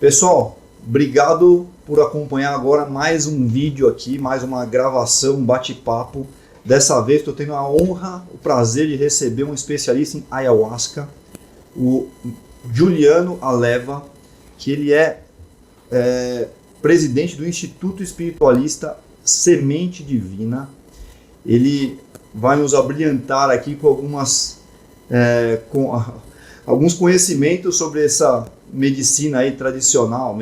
Pessoal, obrigado por acompanhar agora mais um vídeo aqui, mais uma gravação, um bate-papo. Dessa vez estou tendo a honra, o prazer de receber um especialista em ayahuasca, o Juliano Aleva, que ele é presidente do Instituto Espiritualista Semente Divina. Ele vai nos abrilhantar aqui com alguns conhecimentos sobre essa medicina aí tradicional,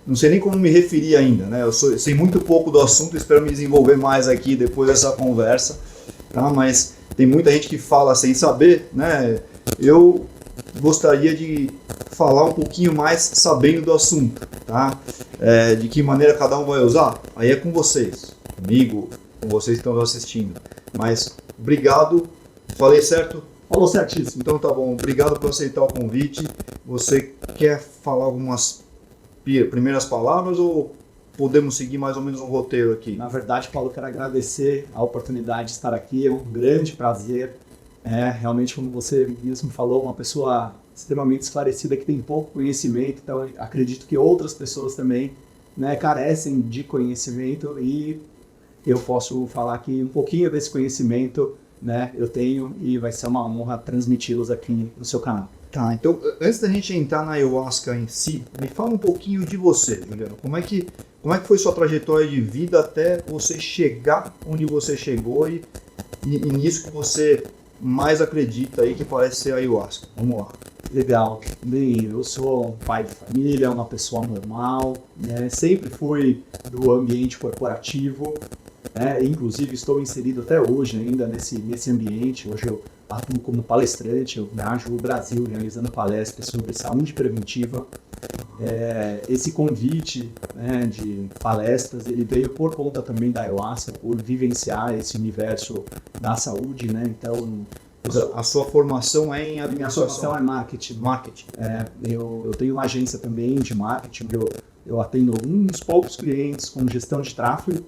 não sei nem como me referir ainda, né? Eu sei muito pouco do assunto, espero me desenvolver mais aqui depois dessa conversa, tá? Mas tem muita gente que fala sem saber, né? Eu gostaria de falar um pouquinho mais sabendo do assunto, tá? De que maneira cada um vai usar, aí é com vocês, comigo, com vocês que estão assistindo. Mas obrigado, falei certo? Falou certíssimo. Então tá bom, obrigado por aceitar o convite. Você quer falar algumas primeiras palavras ou podemos seguir mais ou menos um roteiro aqui? Na verdade, Paulo, quero agradecer a oportunidade de estar aqui, é um grande prazer. Realmente, como você mesmo falou, uma pessoa extremamente esclarecida que tem pouco conhecimento, então acredito que outras pessoas também, né, carecem de conhecimento e eu posso falar aqui um pouquinho desse conhecimento, né, eu tenho, e vai ser uma honra transmiti-los aqui no seu canal. Tá, então antes da gente entrar na ayahuasca em si, me fala um pouquinho de você, Juliano. Como é que foi sua trajetória de vida até você chegar onde você chegou e nisso que você mais acredita aí que parece ser a ayahuasca? Vamos lá. Legal. Bem, eu sou um pai de família, uma pessoa normal, né? Sempre fui do ambiente corporativo, né? Inclusive estou inserido até hoje ainda nesse ambiente. Hoje eu atuo como palestrante, eu viajo o Brasil realizando palestras sobre saúde preventiva. Esse convite, né, de palestras, ele veio por conta também da ayahuasca, por vivenciar esse universo da saúde, né? Então, a sua formação é em administração? Minha formação é marketing. Eu tenho uma agência também de marketing, eu atendo alguns poucos clientes com gestão de tráfego,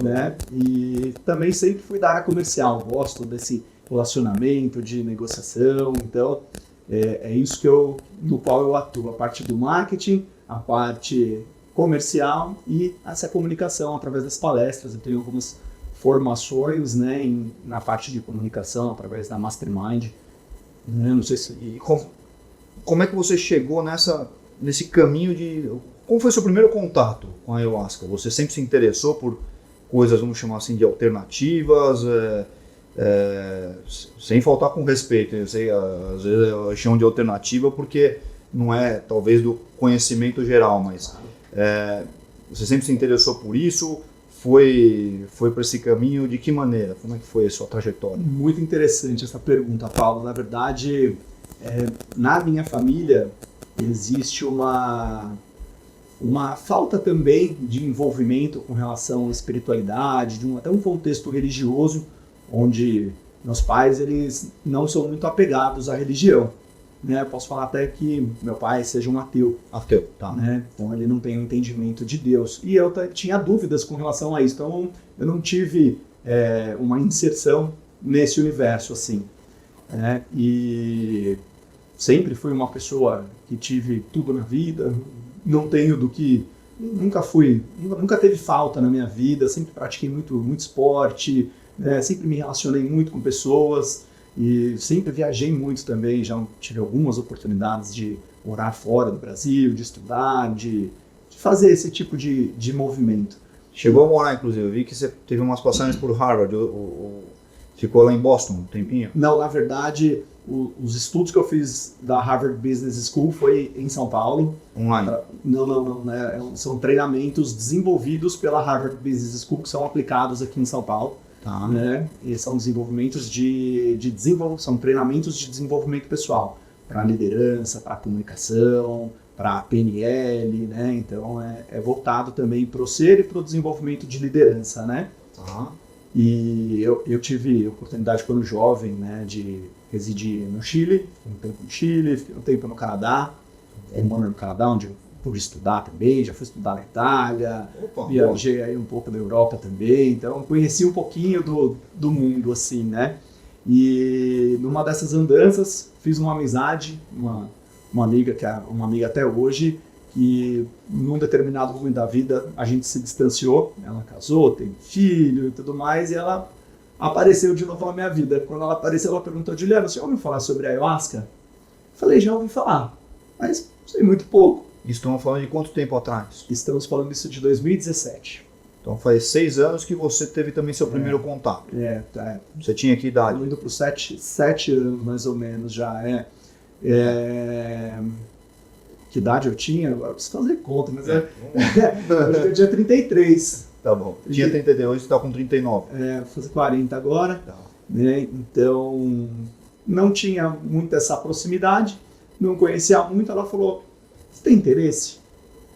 né? E também sempre fui da área comercial, gosto desse relacionamento, de negociação, então é isso no qual eu atuo, a parte do marketing, a parte comercial e essa comunicação através das palestras. Eu tenho algumas formações, né, na parte de comunicação através da Mastermind. Não sei se... Como é que você chegou nesse caminho de... Como foi seu primeiro contato com a ayahuasca? Você sempre se interessou por coisas, vamos chamar assim, de alternativas, sem faltar com respeito, eu sei, às vezes eu chamo de alternativa porque não é talvez do conhecimento geral, mas você sempre se interessou por isso, foi para esse caminho, de que maneira? Como é que foi a sua trajetória? Muito interessante essa pergunta, Paulo. Na verdade, na minha família existe uma falta também de envolvimento com relação à espiritualidade, até um contexto religioso, onde meus pais eles não são muito apegados à religião, né? Posso falar até que meu pai seja um ateu. Ateu, tá. Né? Então ele não tem um entendimento de Deus. E eu tinha dúvidas com relação a isso, então eu não tive uma inserção nesse universo assim. Né? E sempre fui uma pessoa que tive tudo na vida, não tenho nunca teve falta na minha vida, sempre pratiquei muito esporte, sempre me relacionei muito com pessoas e sempre viajei muito também, já tive algumas oportunidades de morar fora do Brasil, de estudar, de fazer esse tipo de movimento. Chegou a morar, inclusive, eu vi que você teve umas passagens por Harvard, ficou lá em Boston um tempinho? Não, na verdade, os estudos que eu fiz da Harvard Business School foi em São Paulo. Online? Não, né? São treinamentos desenvolvidos pela Harvard Business School que são aplicados aqui em São Paulo. Tá. Né? E são desenvolvimentos são treinamentos de desenvolvimento pessoal para liderança, para comunicação, para PNL, né? Então é voltado também para o ser e para o desenvolvimento de liderança, né? Tá. E eu tive a oportunidade quando jovem, né, de residir no Chile, fiquei um tempo no Chile, fiquei um tempo no Canadá, um ano no Canadá, onde eu pude estudar também, já fui estudar na Itália, viajei aí um pouco na Europa também, então conheci um pouquinho do mundo, assim, né? E numa dessas andanças fiz uma amizade, uma amiga que é uma amiga até hoje, que num determinado momento da vida a gente se distanciou, ela casou, tem filho e tudo mais, e ela apareceu de novo na minha vida. Quando ela apareceu, ela perguntou: Juliano, você já ouviu falar sobre a ayahuasca? Eu falei: já ouvi falar, mas sei muito pouco. Estamos falando de quanto tempo atrás? Estamos falando isso de 2017. Então faz 6 anos que você teve também seu primeiro contato. Tá. Você tinha que idade? Estou indo para os 7 anos, mais ou menos, já. Que idade eu tinha? Agora eu preciso fazer conta, mas hoje eu tinha 33. Tá bom. Tinha 32, você está com 39. Vou fazer 40 agora. Tá. Né? Então, não tinha muito essa proximidade, não conhecia muito. Ela falou: você tem interesse?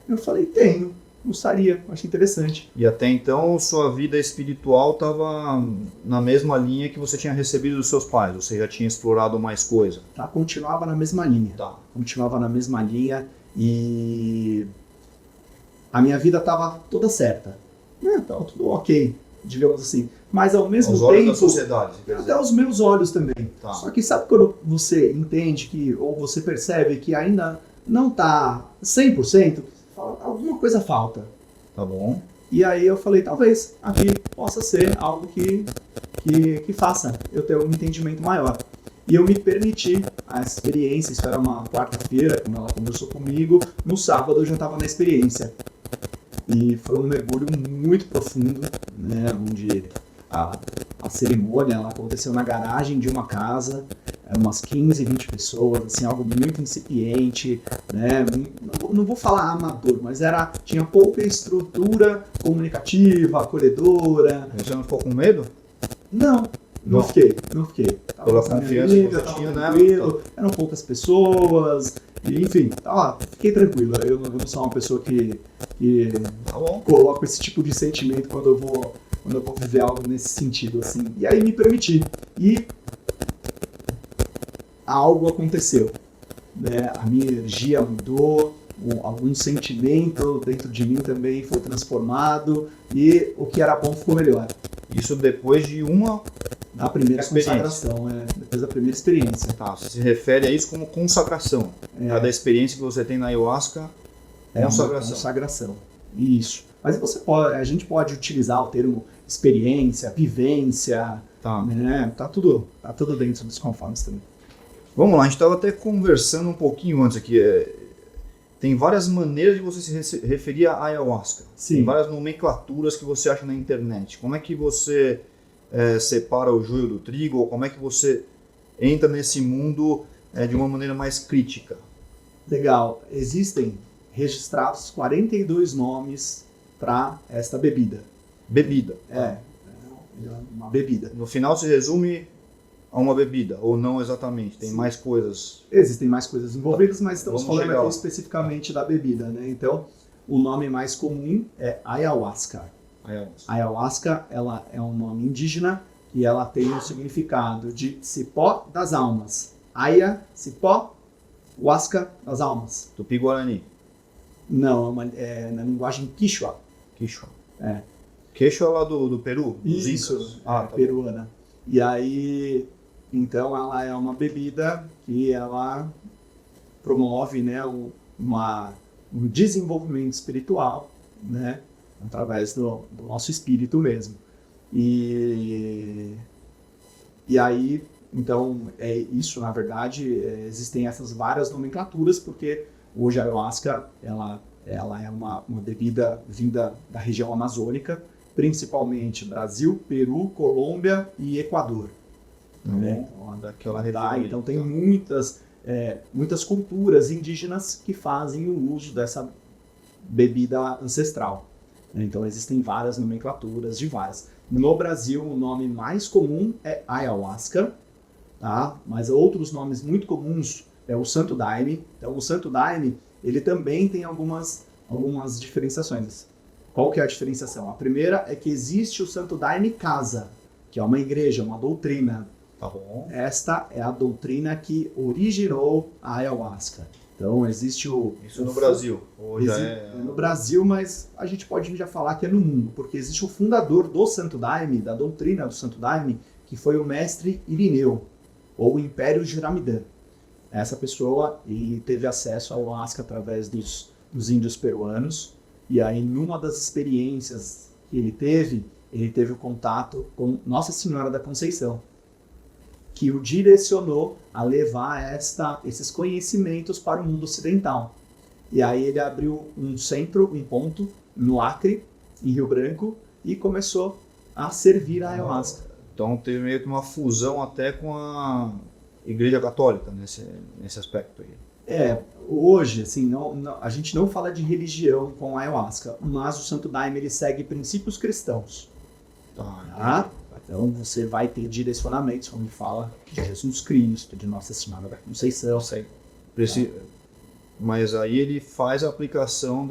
Eu falei: tenho, gostaria, achei interessante. E até então, sua vida espiritual estava na mesma linha que você tinha recebido dos seus pais? Você já tinha explorado mais coisa? Tá, continuava na mesma linha. Tá. Continuava na mesma linha e a minha vida estava toda certa. Tava tudo ok, digamos assim. Mas ao mesmo Aos tempo... olhos da sociedade, quer dizer. Até os meus olhos também. Tá. Só que sabe quando você entende que, ou você percebe que ainda não está 100%, alguma coisa falta. Tá bom. E aí eu falei: talvez aqui possa ser algo que faça eu ter um entendimento maior. E eu me permiti a experiência. Isso era uma quarta-feira, quando ela conversou comigo. No sábado eu já estava na experiência. E foi um mergulho muito profundo, né, onde a cerimônia ela aconteceu na garagem de uma casa, umas 15, 20 pessoas, assim, algo muito incipiente, né? Não vou falar amador, mas tinha pouca estrutura comunicativa, acolhedora. Você não ficou com medo? Não fiquei. Pela confiança que você tinha, né? Eram poucas pessoas, e, enfim, fiquei tranquilo. Eu não sou uma pessoa que Tá bom. coloco esse tipo de sentimento quando eu vou viver algo nesse sentido, assim. E aí me permiti. E algo aconteceu, né? A minha energia mudou, algum sentimento dentro de mim também foi transformado e o que era bom ficou melhor. Isso depois de uma... Da primeira experiência. consagração, depois da primeira experiência. Tá, você se refere a isso como consagração. Cada experiência que você tem na ayahuasca, consagração. Consagração. Isso. Mas a gente pode utilizar o termo experiência, vivência, Tá. né? Tá tudo dentro dos conformes também. Vamos lá, a gente estava até conversando um pouquinho antes aqui. Tem várias maneiras de você se referir à ayahuasca. Sim. Tem várias nomenclaturas que você acha na internet. Como é que você separa o joio do trigo? Ou como é que você entra nesse mundo de uma maneira mais crítica? Legal. Existem registrados 42 nomes para esta bebida. Bebida. É uma bebida. No final se resume a uma bebida, ou não exatamente? Tem mais coisas? Existem mais coisas envolvidas, mas estamos Vamos falando chegar aqui lá. especificamente da bebida, né? Então, o nome mais comum é ayahuasca. Ayahuasca. Ayahuasca, ela é um nome indígena e ela tem o significado de cipó das almas. Aya, cipó, huasca das almas. Tupi-Guarani. Não, é na linguagem quichua. Quechua. É. Quechua lá do Peru? Dos Isso, Incas. Tá bom. peruana. E aí, então ela é uma bebida que ela promove, né, um desenvolvimento espiritual, né, através do nosso espírito mesmo. E aí, então, é isso, na verdade, existem essas várias nomenclaturas, porque hoje a ayahuasca, ela é uma bebida vinda da região amazônica, principalmente Brasil, Peru, Colômbia e Equador. Né? Daquela Então tem muitas culturas indígenas que fazem o uso dessa bebida ancestral. Então existem várias nomenclaturas de várias. No Brasil, o nome mais comum é ayahuasca, tá? Mas outros nomes muito comuns é o Santo Daime. Então o Santo Daime, ele também tem algumas diferenciações. Qual que é a diferenciação? A primeira é que existe o Santo Daime Casa, que é uma igreja, uma doutrina. Tá bom. Esta é a doutrina que originou a ayahuasca. Então existe Isso no Brasil. Hoje no Brasil, mas a gente pode já falar que é no mundo, porque existe o fundador do Santo Daime, da doutrina do Santo Daime, que foi o mestre Irineu, ou o Império de Ramidã. Essa pessoa teve acesso à ayahuasca através dos os índios peruanos, e aí numa das experiências que ele teve o contato com Nossa Senhora da Conceição, que o direcionou a levar esses conhecimentos para o mundo ocidental. E aí ele abriu um centro, um ponto, no Acre, em Rio Branco, e começou a servir a ayahuasca. Então teve meio que uma fusão até com a Igreja Católica nesse aspecto aí. Hoje, assim, a gente não fala de religião com a ayahuasca, mas o Santo Daime ele segue princípios cristãos. Tá? Então você vai ter direcionamentos, como ele fala, de Jesus Cristo, de Nossa Senhora da Conceição. Mas aí ele faz a aplicação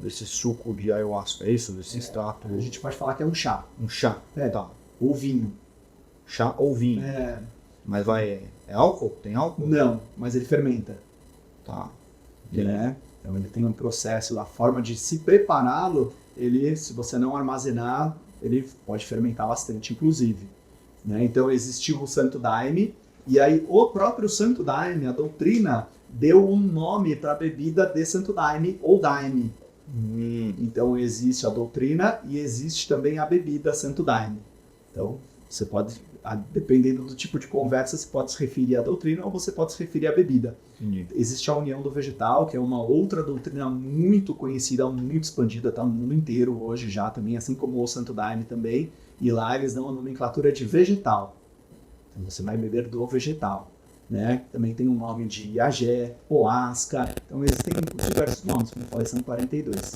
desse suco de ayahuasca, é isso? Desse extrato? A gente pode falar que é um chá. Um chá, tá. Ou vinho. Chá ou vinho. Mas é álcool? Tem álcool? Não, mas ele fermenta. Tá. Né? Então ele tem um processo, a forma de se prepará-lo, se você não armazenar, ele pode fermentar bastante, inclusive. Né? Então existiu o Santo Daime, e aí o próprio Santo Daime, a doutrina, deu um nome para a bebida de Santo Daime, ou Daime. Então existe a doutrina e existe também a bebida Santo Daime. Então você pode, dependendo do tipo de conversa, você pode se referir à doutrina ou você pode se referir à bebida. Entendi. Existe a União do Vegetal, que é uma outra doutrina muito conhecida, muito expandida, está no mundo inteiro hoje já também, assim como o Santo Daime também. E lá eles dão a nomenclatura de vegetal. Então você vai beber do vegetal. Né? Também tem um nome de Iagé, Oasca, então existem diversos nomes, como eu falei, são 42.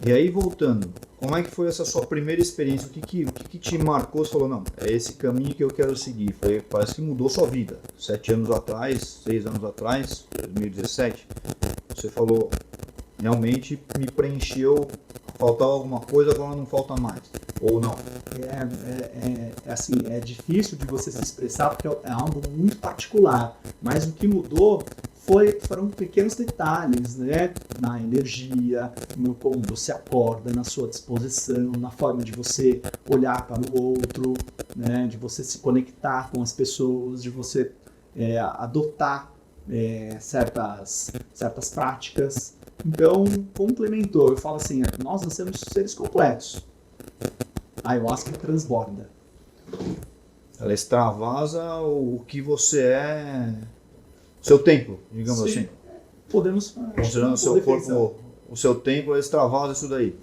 E aí, voltando, como é que foi essa sua primeira experiência? O que te marcou? Você falou, não, é esse caminho que eu quero seguir. Parece que mudou sua vida. 7 anos atrás, 6 anos atrás, 2017, você falou, realmente me preencheu, faltava alguma coisa, agora não falta mais. Ou não? Assim, é difícil de você se expressar porque é algo muito particular, mas o que mudou foram pequenos detalhes, né? Na energia, no como você acorda, na sua disposição, na forma de você olhar para o outro, né? De você se conectar com as pessoas, de você adotar certas práticas. Então, complementou. Eu falo assim, nós somos seres completos. A ayahuasca transborda. Ela extravasa o que você é, seu templo, digamos assim. Podemos. Considerando o seu corpo, o seu templo, ela extravasa isso daí.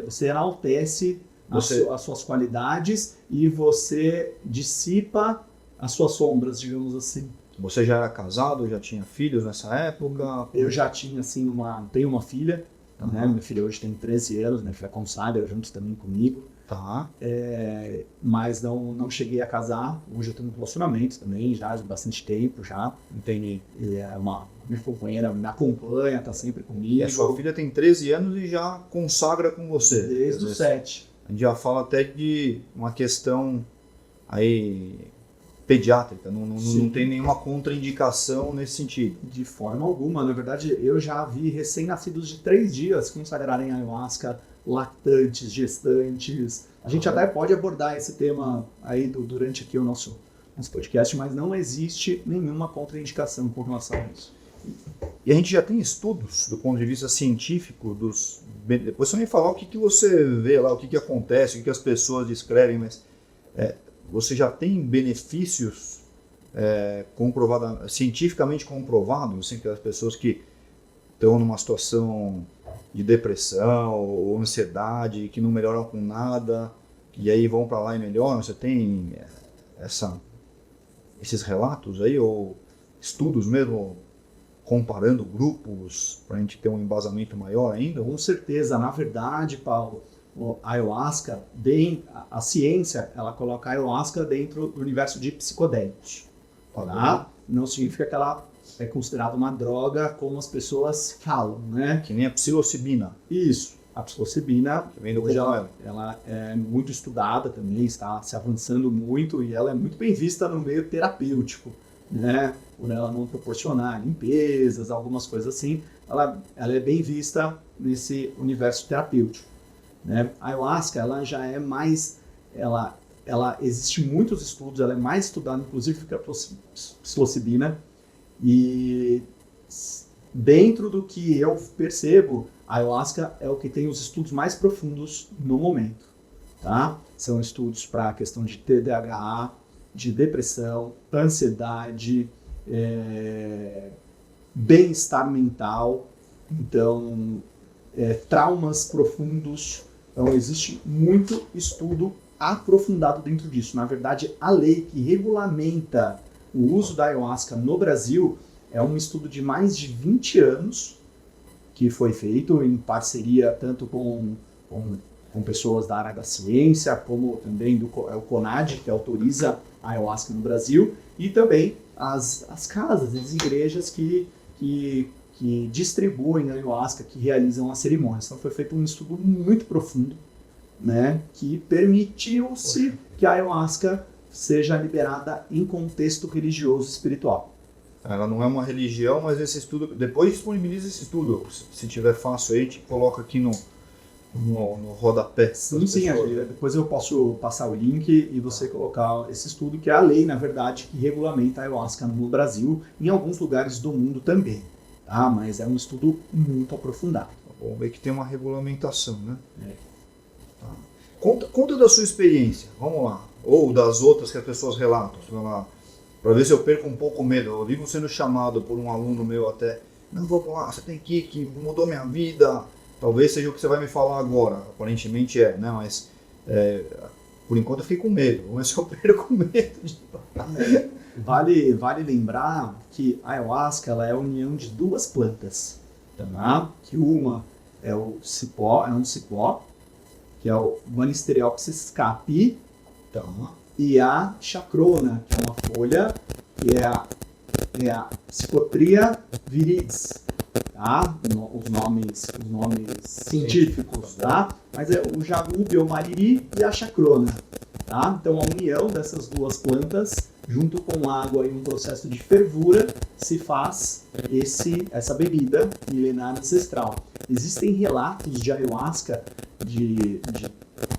Você enaltece as suas qualidades e você dissipa as suas sombras, digamos assim. Você já era casado, já tinha filhos nessa época? Eu já tinha, assim, tenho uma filha. Né? Minha filha hoje tem 13 anos, minha filha consagra junto também comigo. Tá. Mas não cheguei a casar. Hoje eu tenho um relacionamento também, já há bastante tempo já. Entendi. E minha companheira me acompanha, tá sempre comigo. E a sua filha tem 13 anos e já consagra com você? Desde os 7. A gente já fala até de uma questão aí pediátrica, não tem nenhuma contraindicação nesse sentido. De forma alguma. Na verdade, eu já vi recém-nascidos de 3 dias consagrarem ayahuasca, lactantes, gestantes. A gente até pode abordar esse tema aí durante aqui o nosso podcast, mas não existe nenhuma contraindicação com relação a isso. E a gente já tem estudos do ponto de vista científico depois você me falar o que você vê lá, o que acontece, o que as pessoas descrevem, mas você já tem benefícios cientificamente comprovados, assim, que as pessoas que estão numa situação de depressão ou ansiedade, que não melhoram com nada, e aí vão para lá e melhoram? Você tem esses relatos aí, ou estudos mesmo, comparando grupos, para a gente ter um embasamento maior ainda? Com certeza. Na verdade, Paulo, a ayahuasca, a ciência, ela coloca a ayahuasca dentro do universo de psicodélicos. Tá? Não significa que ela é considerada uma droga como as pessoas falam, né? Que nem a psilocibina. Isso. A psilocibina, hoje ela é muito estudada também, está se avançando muito e ela é muito bem vista no meio terapêutico, né? Por ela não proporcionar limpezas, algumas coisas assim, ela é bem vista nesse universo terapêutico. Né? A ayahuasca, ela já é mais, ela existe muitos estudos, ela é mais estudada, inclusive, que a psilocibina, e dentro do que eu percebo, a ayahuasca é o que tem os estudos mais profundos no momento, tá? São estudos para a questão de TDAH, de depressão, ansiedade, bem-estar mental, então, traumas profundos. Então, existe muito estudo aprofundado dentro disso. Na verdade, a lei que regulamenta o uso da ayahuasca no Brasil é um estudo de mais de 20 anos, que foi feito em parceria tanto com pessoas da área da ciência, como também do CONAD, que autoriza a ayahuasca no Brasil, e também as casas, as igrejas que distribuem a ayahuasca, que realizam as cerimônias. Então foi feito um estudo muito profundo, né, que permitiu-se que a ayahuasca seja liberada em contexto religioso e espiritual. Ela não é uma religião, mas esse estudo, depois disponibiliza esse estudo, se tiver fácil aí, a gente coloca aqui no rodapé. Sim, depois eu posso passar o link e você colocar esse estudo, que é a lei, na verdade, que regulamenta a ayahuasca no Brasil, em alguns lugares do mundo também, tá? Mas é um estudo muito aprofundado. Vamos ver que tem uma regulamentação, né? Tá. Conta da sua experiência, vamos lá, ou das outras que as pessoas relatam, para ver se eu perco um pouco o medo. Eu vivo sendo chamado por um aluno meu até, não, vamos lá, você tem que mudou minha vida. Talvez seja o que você vai me falar agora, aparentemente né? Mas por enquanto eu fiquei com medo, vamos ver se eu perco o medo. Vale lembrar que a ayahuasca ela é a união de duas plantas, tá? Que uma é um cipó, que é o Banisteriopsis caapi, tá? E a chacrona, que é uma folha, que é a Psychotria viridis, tá? Os nomes científicos, tá? Mas é o jagube, o mariri e a chacrona, tá? Então a união dessas duas plantas, junto com água e um processo de fervura, se faz essa bebida milenar ancestral. Existem relatos de ayahuasca de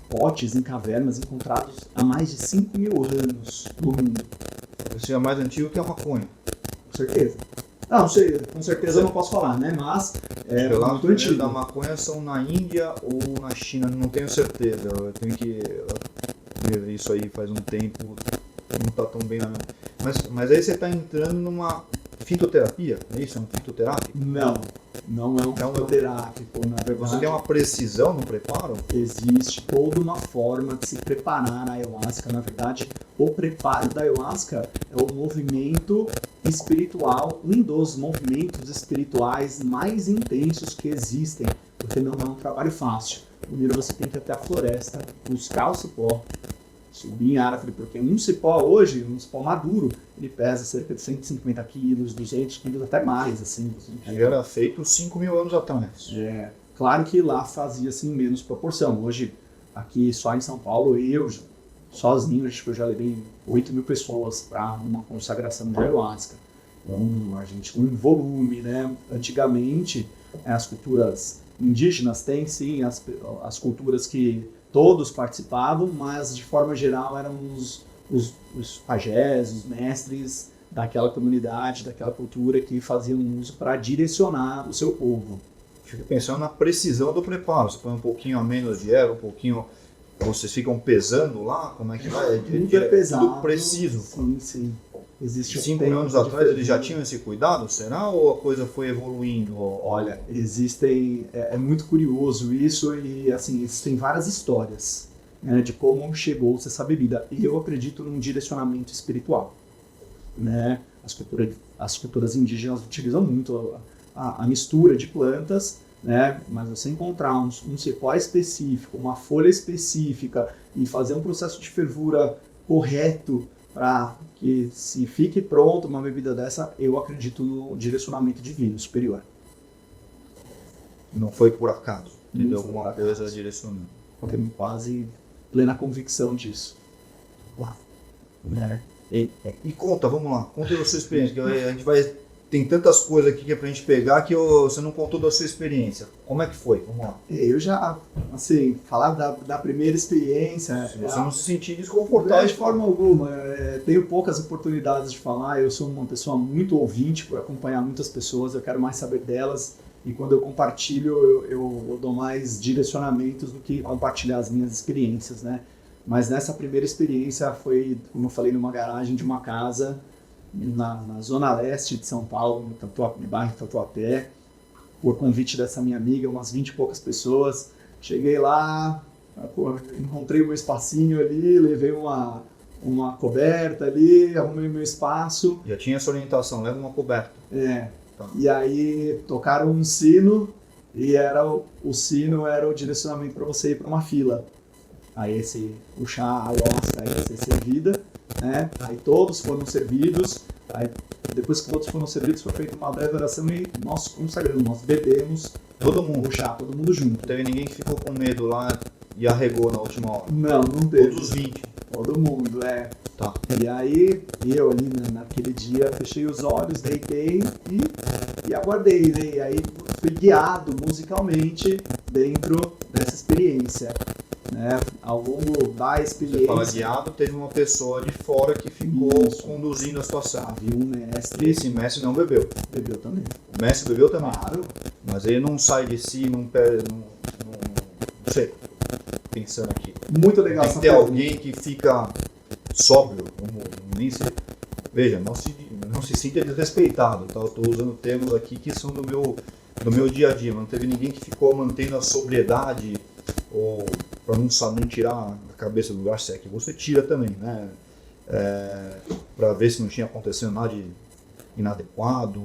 potes em cavernas encontrados há mais de 5.000 anos no mundo. Isso é mais antigo que a maconha. Com certeza. Não sei, com certeza eu não posso falar, né? Mas é muito antigo. Da maconha são na Índia ou na China, não tenho certeza. Eu tenho que ver isso aí faz um tempo, não está tão bem na minha... Mas aí você está entrando numa fitoterapia, é isso? É um fitoterápico? Não é um fitoterápico, na verdade. Você tem uma precisão no preparo? Existe toda uma forma de se preparar a ayahuasca. Na verdade, o preparo da ayahuasca é o movimento espiritual, um dos movimentos espirituais mais intensos que existem, porque não é um trabalho fácil. Primeiro você tem que ir até a floresta, buscar o cipó, subir em árvore, porque um cipó hoje, um cipó maduro, ele pesa cerca de 150 quilos, 200 quilos, até mais, assim. E era feito 5.000 anos atrás. Claro que lá fazia-se em menos proporção. Hoje, aqui só em São Paulo, eu sozinho, acho que eu já levei 8.000 pessoas para uma consagração de ayahuasca. Então, a gente, em volume, né? Antigamente, as culturas indígenas têm, sim, as culturas que todos participavam, mas de forma geral eram os pajés, os mestres daquela comunidade, daquela cultura que faziam uso para direcionar o seu povo. Fico pensando na precisão do preparo. Você põe um pouquinho a menos de erva, um pouquinho... Vocês ficam pesando lá? Como é que vai? Muito pesado. Tudo preciso. Sim. Existe 5 anos atrás eles já tinham esse cuidado, será? Ou a coisa foi evoluindo? Olha, é muito curioso isso e assim, existem várias histórias, né, de como chegou-se essa bebida. E eu acredito num direcionamento espiritual, né? As culturas indígenas utilizam muito a mistura de plantas, né? Mas você encontrar um cipó específico, uma folha específica e fazer um processo de fervura correto para que se fique pronto uma bebida dessa, eu acredito no direcionamento divino superior. Não foi por acaso, entendeu? Alguma coisa direcionando. Eu tenho quase plena convicção disso. E conta, vamos lá, conta a sua experiência, que a gente vai tem tantas coisas aqui que é pra gente pegar que você não contou da sua experiência. Como é que foi? Vamos lá. Eu já, assim, falar da primeira experiência... Se você não se sentir Não, desconfortável. de forma alguma. Tenho poucas oportunidades de falar. Eu sou uma pessoa muito ouvinte por acompanhar muitas pessoas. Eu quero mais saber delas. E quando eu compartilho, eu dou mais direcionamentos do que compartilhar as minhas experiências, né? Mas nessa primeira experiência foi, como eu falei, numa garagem de uma casa na zona leste de São Paulo, no bairro Tatuapé, por convite dessa minha amiga, umas 20 e poucas pessoas. Cheguei lá, encontrei o meu espacinho ali, levei uma coberta ali, arrumei meu espaço. Já tinha essa orientação, leva uma coberta. Tá. E aí tocaram um sino e o sino era o direcionamento para você ir para uma fila. Aí o chá, a ayahuasca ia ser servida, né? Aí todos foram servidos. Aí depois que todos foram servidos, foi feita uma breve oração e nós consagramos, nós bebemos Todo mundo. o chá, todo mundo junto. Não teve ninguém que ficou com medo lá e arregou na última hora. Não teve. Todos os 20. Todo mundo, Tá. E aí, eu ali naquele dia, fechei os olhos, deitei e aguardei, né? E aí fui guiado musicalmente dentro dessa experiência, né? Ao longo da experiência... Você fala guiado, teve uma pessoa de fora que ficou Isso. conduzindo a situação. Havia um mestre, Esse mestre não bebeu. bebeu também. O mestre bebeu também. Claro. Mas ele não sai de si, não sei. Pensando aqui. Muito legal Tem essa que ter pergunta. alguém que fica sóbrio, nem se... Veja, não se sinta desrespeitado, tá? Eu estou usando termos aqui que são do meu dia a dia. Não teve ninguém que ficou mantendo a sobriedade ou para não tirar a cabeça do lugar, se é que você tira também, né? Para ver se não tinha acontecido nada de inadequado.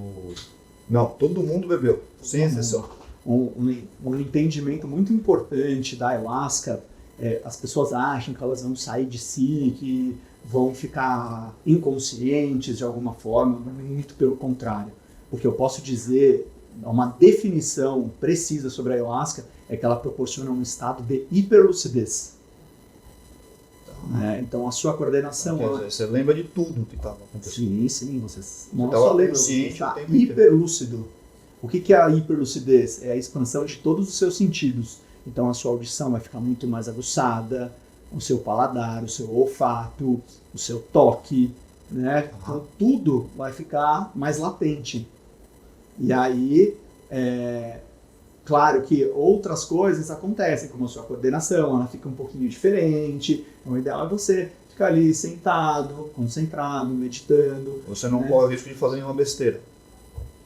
Não, todo mundo bebeu, sem exceção. Um entendimento muito importante da ayahuasca, as pessoas acham que elas vão sair de si, que vão ficar inconscientes de alguma forma, muito pelo contrário. O que eu posso dizer, uma definição precisa sobre a ayahuasca, é que ela proporciona um estado de hiperlucidez. Então a sua coordenação... Quer dizer, você lembra de tudo que estava acontecendo. Sim, você não tava só lembra, consciente você está o tempo inteiro. hiperlúcido. O que é a hiperlucidez? É a expansão de todos os seus sentidos. Então a sua audição vai ficar muito mais aguçada, o seu paladar, o seu olfato, o seu toque, né? Então tudo vai ficar mais latente. E aí, claro que outras coisas acontecem, como a sua coordenação, ela fica um pouquinho diferente. Então, o ideal é você ficar ali sentado, concentrado, meditando. Você não corre o risco de fazer nenhuma besteira.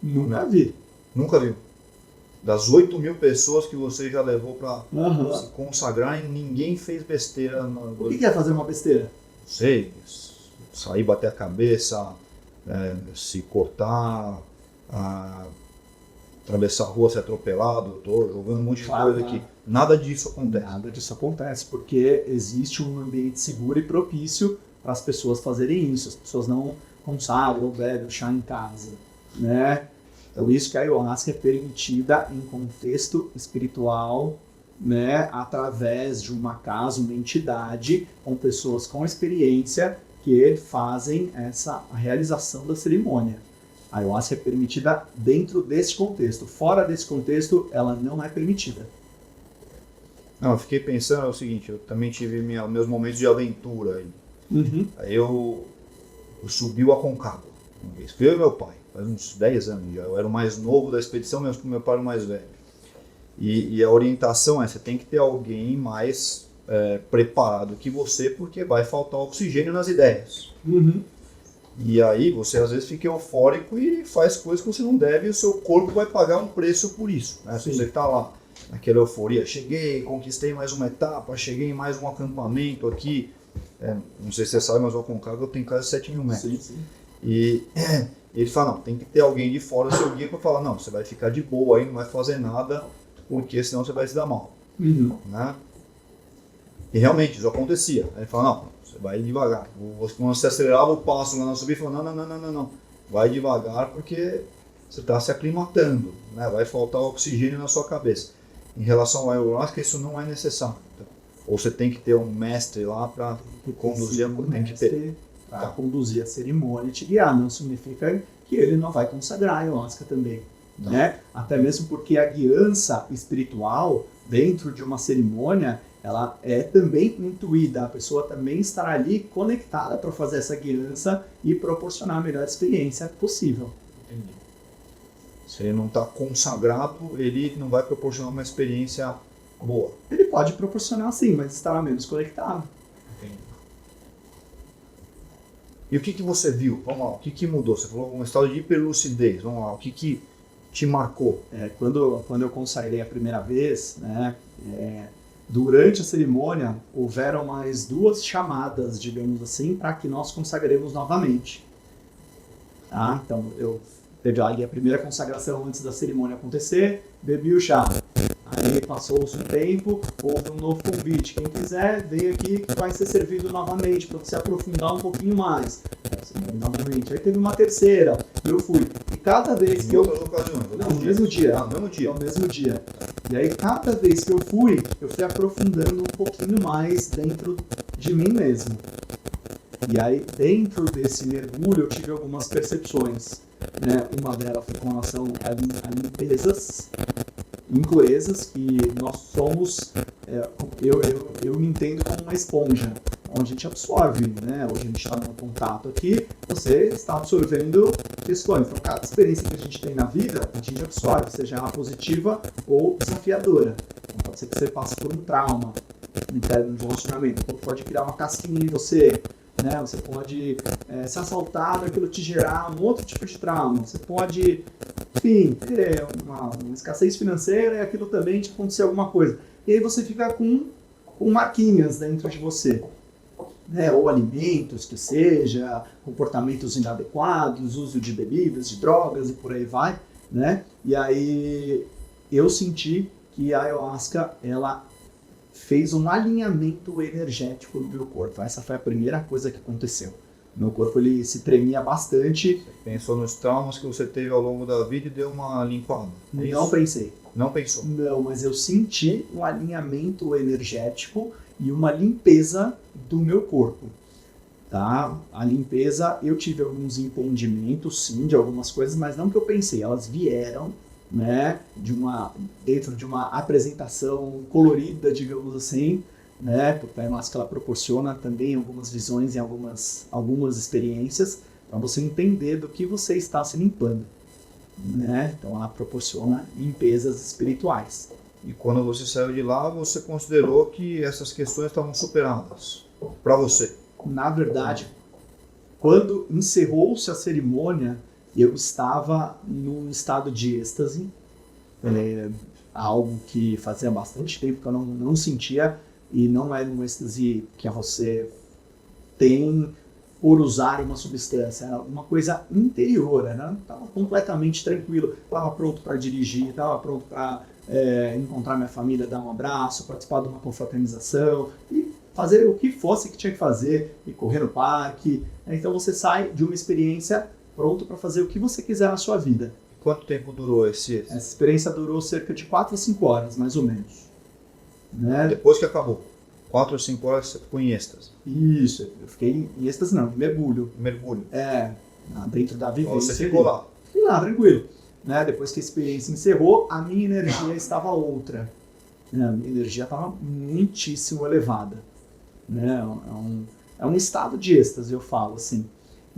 Nunca vi. Nunca viu. Das 8.000 pessoas que você já levou para Aham. se consagrar, ninguém fez besteira. O que é fazer uma besteira? Não sei, sair, bater a cabeça, se cortar, atravessar a rua, ser atropelado. Eu tô jogando um monte de Claro, coisa aqui. Nada disso acontece. Nada disso acontece, porque existe um ambiente seguro e propício para as pessoas fazerem isso. As pessoas não consagram ou bebem chá em casa, né? Por isso que a ayahuasca é permitida em contexto espiritual, né? Através de uma casa, uma entidade, com pessoas com experiência que fazem a realização da cerimônia. A ayahuasca é permitida dentro desse contexto. Fora desse contexto, ela não é permitida. Não, eu fiquei pensando o seguinte, eu também tive meus momentos de aventura aí. Aí eu subi o Aconcagua, uma vez. Fui eu e meu pai, faz uns 10 anos já. Eu era o mais novo da expedição, mesmo que meu pai era o mais velho. E a orientação você tem que ter alguém mais preparado que você, porque vai faltar oxigênio nas ideias. E aí você às vezes fica eufórico e faz coisas que você não deve e o seu corpo vai pagar um preço por isso, né? Se você está lá naquela euforia, cheguei, conquistei mais uma etapa, cheguei em mais um acampamento aqui, não sei se você sabe, mas o Aconcagua tem quase 7.000 metros. Sim, sim. E ele fala, não, tem que ter alguém de fora, seu guia, para falar, não, você vai ficar de boa aí, não vai fazer nada, porque senão você vai se dar mal. Né? E realmente, isso acontecia. Aí ele fala, não, você vai devagar. Quando você acelerava o passo lá na subida, ele falou, não, vai devagar porque você está se aclimatando, né? Vai faltar oxigênio na sua cabeça. Em relação ao ayahuasca, isso não é necessário. Então, ou você tem que ter um mestre lá para conduzir, tem que ter. Para conduzir a cerimônia e te guiar. Não significa que ele não vai consagrar a ayahuasca também. Né? Até mesmo porque a guiança espiritual dentro de uma cerimônia, ela é também intuída, a pessoa também estará ali conectada para fazer essa guiança e proporcionar a melhor experiência possível. Entendi. Se ele não está consagrado, ele não vai proporcionar uma experiência boa. Ele pode proporcionar sim, mas estará menos conectado. Entendi. E o que você viu? Vamos lá, o que mudou? Você falou um estado de hiperlucidez, vamos lá, o que te marcou? Quando eu consagrei a primeira vez, né, durante a cerimônia, houveram mais 2 chamadas, digamos assim, para que nós consagremos novamente. Tá? Então, teve ali a primeira consagração antes da cerimônia acontecer, bebi o chá. Aí passou-se um tempo, houve um novo convite. Quem quiser, vem aqui que vai ser servido novamente, para você aprofundar um pouquinho mais. Novamente. Aí teve uma terceira, eu fui. E cada vez que eu... Não, no mesmo dia. No mesmo dia. No mesmo dia. E aí, cada vez que eu fui aprofundando um pouquinho mais dentro de mim mesmo. E aí, dentro desse mergulho, eu tive algumas percepções. Né? Uma delas foi com relação a limpezas, impurezas, que nós somos, eu me entendo como uma esponja, onde a gente absorve, né? Hoje a gente está no contato aqui, você está absorvendo questões. Então, cada experiência que a gente tem na vida, a gente absorve, seja ela positiva ou desafiadora. Então, pode ser que você passe por um trauma interno de relacionamento, então pode criar uma casquinha em você. Né? Você pode ser assaltado, aquilo te gerar um outro tipo de trauma. Você pode, enfim, ter uma escassez financeira e aquilo também te acontecer alguma coisa. E aí você fica com marquinhas dentro de você. Né? Ou alimentos, que seja, comportamentos inadequados, uso de bebidas, de drogas e por aí vai. Né? E aí eu senti que a ayahuasca, ela fez um alinhamento energético no meu corpo. Essa foi a primeira coisa que aconteceu. Meu corpo ele se tremia bastante. Você pensou nos traumas que você teve ao longo da vida e deu uma limpada? Não pensei. Não pensou? Não, mas eu senti um alinhamento energético e uma limpeza do meu corpo. Tá? A limpeza, eu tive alguns entendimentos, sim, de algumas coisas, mas não que eu pensei. Elas vieram, né, dentro de uma apresentação colorida, digamos assim, né, porque a ayahuasca ela proporciona também algumas visões e algumas experiências para você entender do que você está se limpando, né? Então ela proporciona limpezas espirituais. E quando você saiu de lá, você considerou que essas questões estavam superadas para você? Na verdade, quando encerrou-se a cerimônia, eu estava num estado de êxtase, algo que fazia bastante tempo que eu não sentia, e não era um êxtase que você tem por usar uma substância, era uma coisa interior, né? Estava completamente tranquilo, estava pronto para dirigir, estava pronto para encontrar minha família, dar um abraço, participar de uma confraternização e fazer o que fosse que tinha que fazer, e correr no parque. Então você sai de uma experiência pronto para fazer o que você quiser na sua vida. Quanto tempo durou essa experiência? Durou cerca de 4 a 5 horas, mais ou menos. Né? Depois que acabou? 4 ou 5 horas você ficou em êxtase? Isso, eu fiquei em êxtase não, em mergulho. Mergulho? Dentro da vivência. Você ficou lá? Fiquei lá, tranquilo. Né? Depois que a experiência encerrou, a minha energia estava outra. A minha energia estava muitíssimo elevada. Né? É um estado de êxtase, eu falo assim.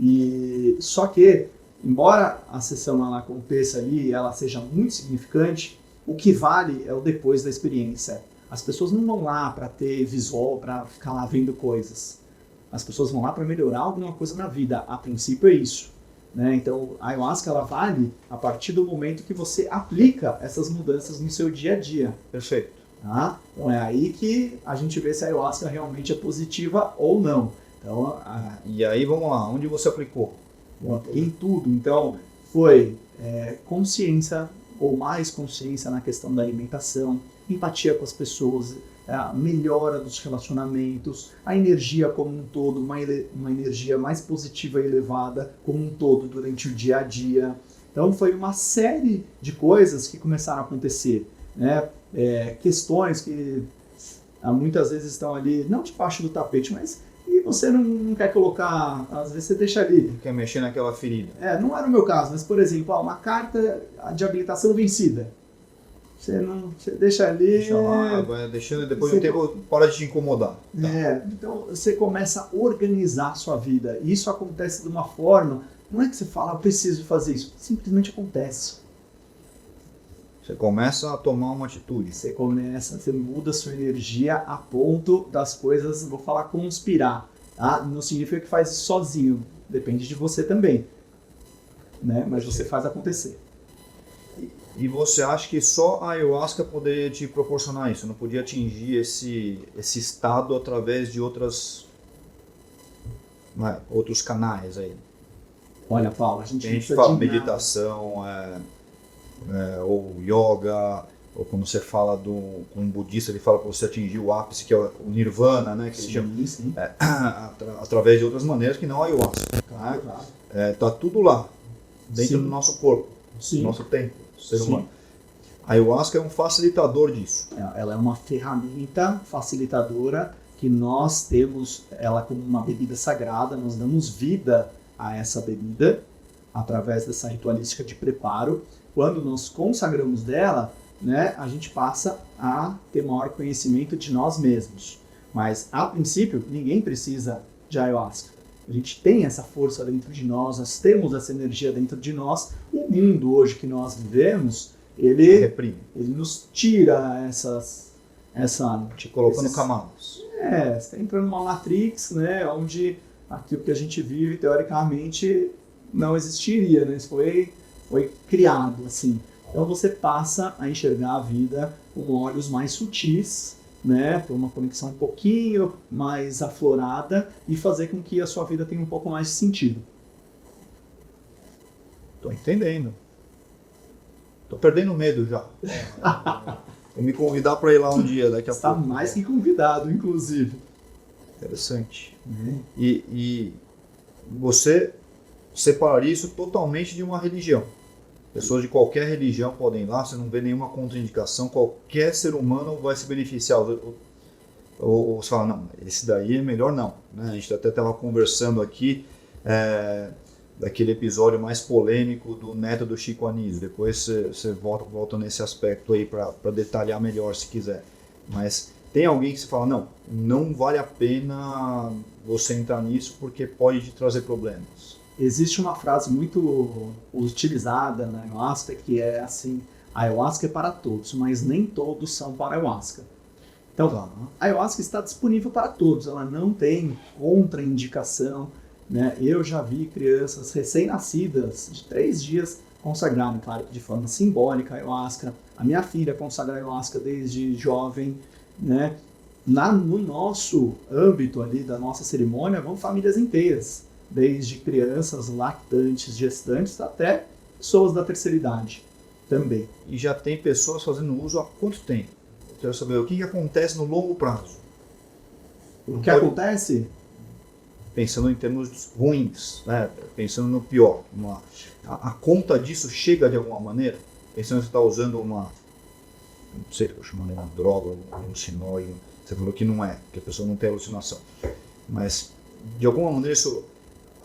E só que, embora a sessão ela aconteça ali e ela seja muito significante, o que vale é o depois da experiência. As pessoas não vão lá para ter visual, para ficar lá vendo coisas. As pessoas vão lá para melhorar alguma coisa na vida. A princípio é isso. Né? Então, a ayahuasca ela vale a partir do momento que você aplica essas mudanças no seu dia a dia. Perfeito. Tá? Então é aí que a gente vê se a ayahuasca realmente é positiva ou não. Então, E aí, vamos lá, onde você aplicou? Em tudo. Então, foi consciência, ou mais consciência na questão da alimentação, empatia com as pessoas, a melhora dos relacionamentos, a energia como um todo, uma energia mais positiva e elevada como um todo durante o dia a dia. Então, foi uma série de coisas que começaram a acontecer. Né? Questões que muitas vezes estão ali, não debaixo do tapete, mas que você não quer colocar, às vezes você deixa ali. Quer mexer naquela ferida. Não era o meu caso, mas por exemplo, uma carta de habilitação vencida. Você deixa ali. Deixa lá, vai deixando e depois de um tempo para de te incomodar. Então você começa a organizar a sua vida. E isso acontece de uma forma, não é que você fala, eu preciso fazer isso. Simplesmente acontece. Você começa a tomar uma atitude. Você muda a sua energia a ponto das coisas, vou falar, conspirar. Tá? Não significa que faz isso sozinho. Depende de você também. Né? Mas você faz acontecer. E você acha que só a ayahuasca poderia te proporcionar isso? Não podia atingir esse estado através de outros canais aí? Olha, Paulo, a gente fala meditação, ou yoga, ou quando você fala com um budista, ele fala para você atingir o ápice, que é o nirvana, né? Que sim. Através de outras maneiras que não a ayahuasca. Tá? Claro. Tá tudo lá, dentro do nosso corpo, do nosso tempo. Ser humano. A ayahuasca é um facilitador disso. Ela é uma ferramenta facilitadora que nós temos ela como uma bebida sagrada, nós damos vida a essa bebida através dessa ritualística de preparo. Quando nós consagramos dela, né, a gente passa a ter maior conhecimento de nós mesmos. Mas, a princípio, ninguém precisa de ayahuasca. A gente tem essa força dentro de nós temos essa energia dentro de nós. O mundo hoje que nós vivemos, ele nos tira te colocando camadas. Você está entrando numa matrix, né, onde aquilo que a gente vive, teoricamente, não existiria, né? Isso foi criado, assim. Então você passa a enxergar a vida com olhos mais sutis, né, ter uma conexão um pouquinho mais aflorada e fazer com que a sua vida tenha um pouco mais de sentido. Tô entendendo. Tô perdendo medo já. Vou me convidar para ir lá um dia, daqui a pouco. Está mais que convidado, inclusive. Interessante. E você separaria isso totalmente de uma religião. Pessoas de qualquer religião podem ir lá, você não vê nenhuma contraindicação, qualquer ser humano vai se beneficiar. Ou você fala, não, esse daí é melhor não. Né? A gente até estava conversando aqui daquele episódio mais polêmico do neto do Chico Anísio. Depois você volta nesse aspecto aí para detalhar melhor se quiser. Mas tem alguém que você fala, não vale a pena você entrar nisso porque pode te trazer problemas. Existe uma frase muito utilizada na ayahuasca que é assim, a ayahuasca é para todos, mas nem todos são para a ayahuasca. Então, a ayahuasca está disponível para todos, ela não tem contraindicação, né? Eu já vi crianças recém-nascidas de 3 dias consagrarem, claro, de forma simbólica a ayahuasca. A minha filha consagra a ayahuasca desde jovem, né? No nosso âmbito ali da nossa cerimônia, vão famílias inteiras. Desde crianças, lactantes, gestantes, até pessoas da terceira idade também. E já tem pessoas fazendo uso há quanto tempo? Eu quero saber o que acontece no longo prazo. O que acontece? Pensando em termos ruins, né? Pensando no pior. Vamos lá. A conta disso chega de alguma maneira? Pensando que você está usando não sei se eu chamo de uma droga, um alucinógeno. Você falou que não é, que a pessoa não tem alucinação. Mas, de alguma maneira,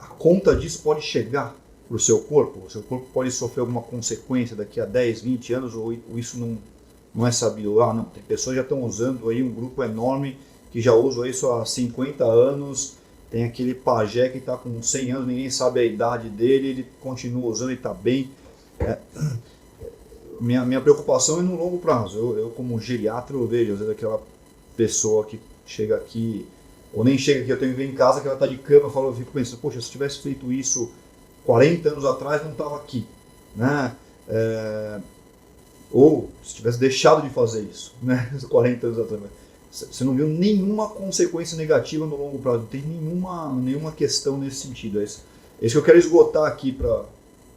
a conta disso pode chegar para o seu corpo? O seu corpo pode sofrer alguma consequência daqui a 10, 20 anos ou isso não é sabido? Não, tem pessoas que já estão usando aí, um grupo enorme que já usa isso há 50 anos, tem aquele pajé que está com 100 anos, ninguém sabe a idade dele, ele continua usando e está bem. Minha preocupação é no longo prazo. Eu como geriatra, eu vejo às vezes aquela pessoa que chega aqui, ou nem chega aqui, eu tenho que ver em casa que ela está de cama, eu fico pensando, poxa, se eu tivesse feito isso 40 anos atrás, não estava aqui, né? Ou se tivesse deixado de fazer isso, né? 40 anos atrás. Você não viu nenhuma consequência negativa no longo prazo, não tem nenhuma questão nesse sentido. É isso que eu quero esgotar aqui para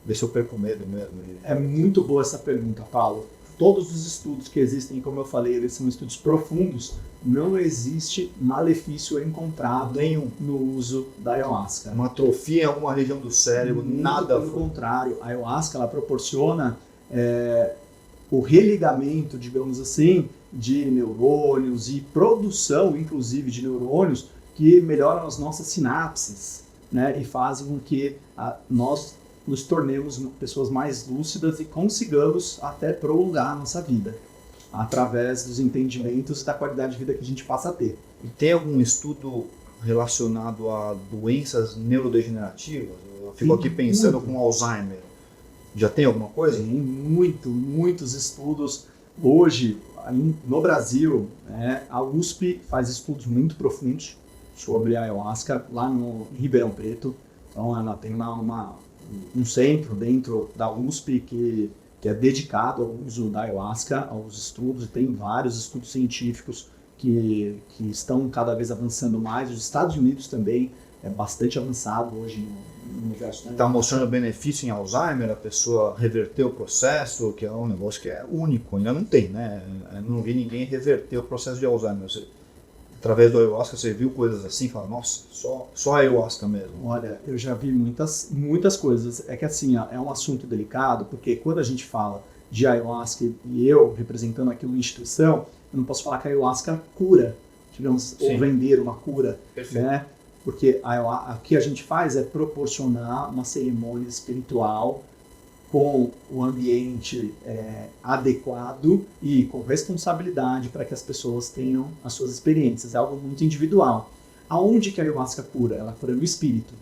ver se eu perco medo mesmo. É muito boa essa pergunta, Paulo. Todos os estudos que existem, como eu falei, eles são estudos profundos, não existe malefício encontrado nenhum no uso da ayahuasca. Uma atrofia em alguma região do cérebro, nada. Pelo contrário, a ayahuasca ela proporciona o religamento, digamos assim, de neurônios e produção, inclusive, de neurônios que melhoram as nossas sinapses, né, e fazem com que nós nos tornemos pessoas mais lúcidas e consigamos até prolongar a nossa vida, através dos entendimentos da qualidade de vida que a gente passa a ter. E tem algum estudo relacionado a doenças neurodegenerativas? Eu fico aqui pensando com Alzheimer. Já tem alguma coisa? Tem muitos estudos. Hoje, no Brasil, a USP faz estudos muito profundos sobre a ayahuasca, lá em Ribeirão Preto. Então, ela tem lá um centro dentro da USP que é dedicado ao uso da ayahuasca, aos estudos, e tem vários estudos científicos que estão cada vez avançando mais. Os Estados Unidos também é bastante avançado hoje no universo. Está mostrando benefício em Alzheimer, a pessoa reverter o processo, que é um negócio que é único, ainda não tem, né? Eu não vi ninguém reverter o processo de Alzheimer. Através do ayahuasca você viu coisas assim, fala, nossa, só a ayahuasca mesmo. Olha, eu já vi muitas coisas. É que assim, é um assunto delicado, porque quando a gente fala de ayahuasca, e eu representando aqui uma instituição, eu não posso falar que a ayahuasca cura, digamos, ou vender uma cura, né? Porque o que a gente faz é proporcionar uma cerimônia espiritual com o ambiente adequado e com responsabilidade para que as pessoas tenham as suas experiências. É algo muito individual. Aonde que a ayahuasca cura? Ela cura no espírito.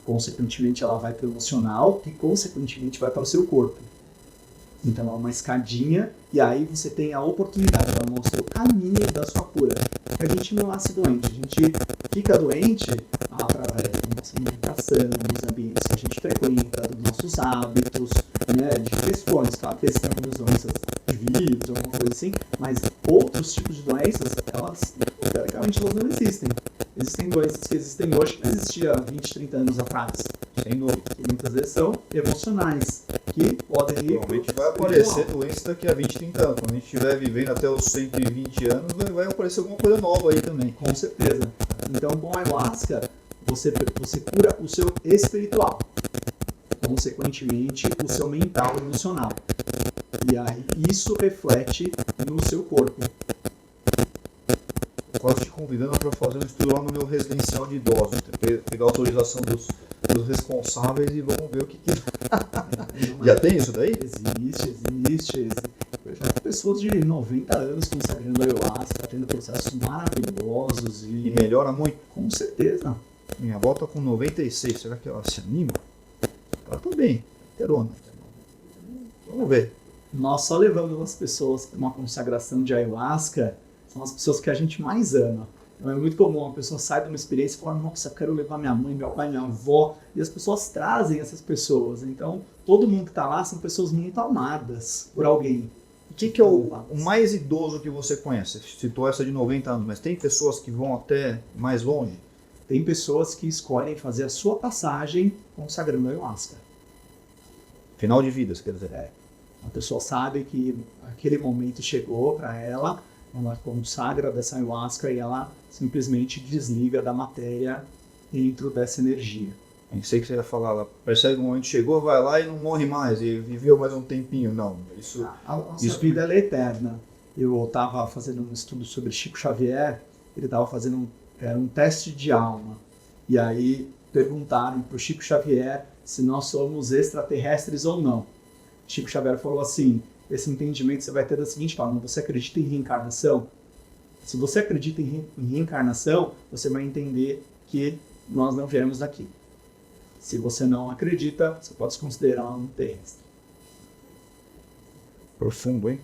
Consequentemente, ela vai para o emocional e, consequentemente, vai para o seu corpo. Então, é uma escadinha e aí você tem a oportunidade, ela mostra o caminho da sua cura. Porque a gente não nasce doente, a gente fica doente através da nossa alimentação, dos ambientes que a gente frequenta, dos nossos hábitos, né, de questões. Claro que existem algumas doenças de vírus, alguma coisa assim, mas outros tipos de doenças, elas, teoricamente, elas não existem. Existem doenças que existem hoje que não existiam há 20, 30 anos atrás. Sem dúvida. E muitas vezes são emocionais, que podem ir... Provavelmente vai aparecer doença daqui a 20, 30 anos. Quando a gente estiver vivendo até os 120 anos, vai aparecer alguma coisa nova aí também. Com certeza. Então, com a ayahuasca, você cura o seu espiritual. Consequentemente, o seu mental e emocional. E aí, isso reflete no seu corpo. Quase te convidando para fazer um estudo lá no meu residencial de idosos. Pegar a autorização dos responsáveis e vamos ver o que Já tem isso daí? Existe. Eu já vi pessoas de 90 anos consagrando a ayahuasca, tendo processos maravilhosos e melhora muito? Com certeza. Minha avó tá com 96, será que ela se anima? Ela tá bem, terona. Vamos ver. Nós só levamos as pessoas para uma consagração de ayahuasca, são as pessoas que a gente mais ama. Então é muito comum, a pessoa sai de uma experiência e fala, nossa, eu quero levar minha mãe, meu pai, minha avó, e as pessoas trazem essas pessoas. Então, todo mundo que está lá são pessoas muito amadas por alguém. O que é o mais idoso que você conhece? Você citou essa de 90 anos, mas tem pessoas que vão até mais longe? Tem pessoas que escolhem fazer a sua passagem consagrando a ayahuasca. Final de vidas, quer dizer. A pessoa sabe que aquele momento chegou para ela consagra dessa ayahuasca e ela simplesmente desliga da matéria dentro dessa energia. Eu sei que você ia falar, ela percebe que o momento chegou, vai lá e não morre mais, e viveu mais um tempinho. Não, a nossa vida ela é eterna. Eu estava fazendo um estudo sobre Chico Xavier, ele estava fazendo um teste de alma. E aí perguntaram para o Chico Xavier se nós somos extraterrestres ou não. Chico Xavier falou assim, esse entendimento você vai ter da seguinte forma, você acredita em reencarnação? Se você acredita em reencarnação, você vai entender que nós não viemos daqui. Se você não acredita, você pode se considerar um terrestre. Profundo, hein?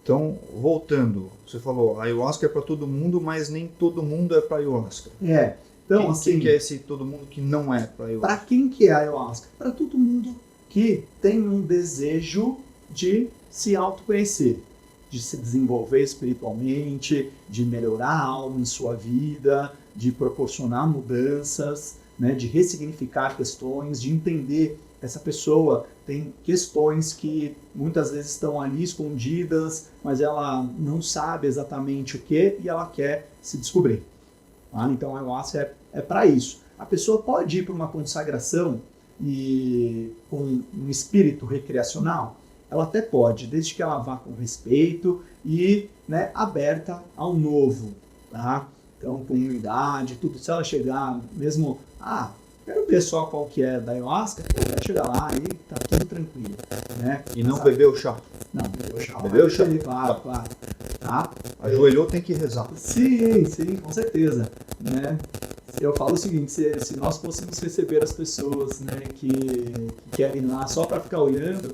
Então, voltando, você falou, a ayahuasca é para todo mundo, mas nem todo mundo é para ayahuasca. Então, assim, quem é esse todo mundo que não é para ayahuasca? Para quem que é a ayahuasca? Para todo mundo que tem um desejo de se autoconhecer, de se desenvolver espiritualmente, de melhorar a alma em sua vida, de proporcionar mudanças, né, de ressignificar questões, de entender que essa pessoa tem questões que muitas vezes estão ali escondidas, mas ela não sabe exatamente o que e ela quer se descobrir. Então a ayahuasca é para isso. A pessoa pode ir para uma consagração e com um espírito recreacional, ela até pode, desde que ela vá com respeito e, né, aberta ao novo. tá? Então, comunidade, tudo. Se ela chegar mesmo, quero ver só qual que é da ayahuasca, vai chegar lá e tá tudo tranquilo, né? E não beber o chá. Não, bebeu o chá. Bebeu o chá? Claro, claro. Tá? Ajoelhou, tem que rezar. Sim, com certeza, né? Eu falo o seguinte, se nós fôssemos receber as pessoas, né, que querem ir lá só para ficar olhando,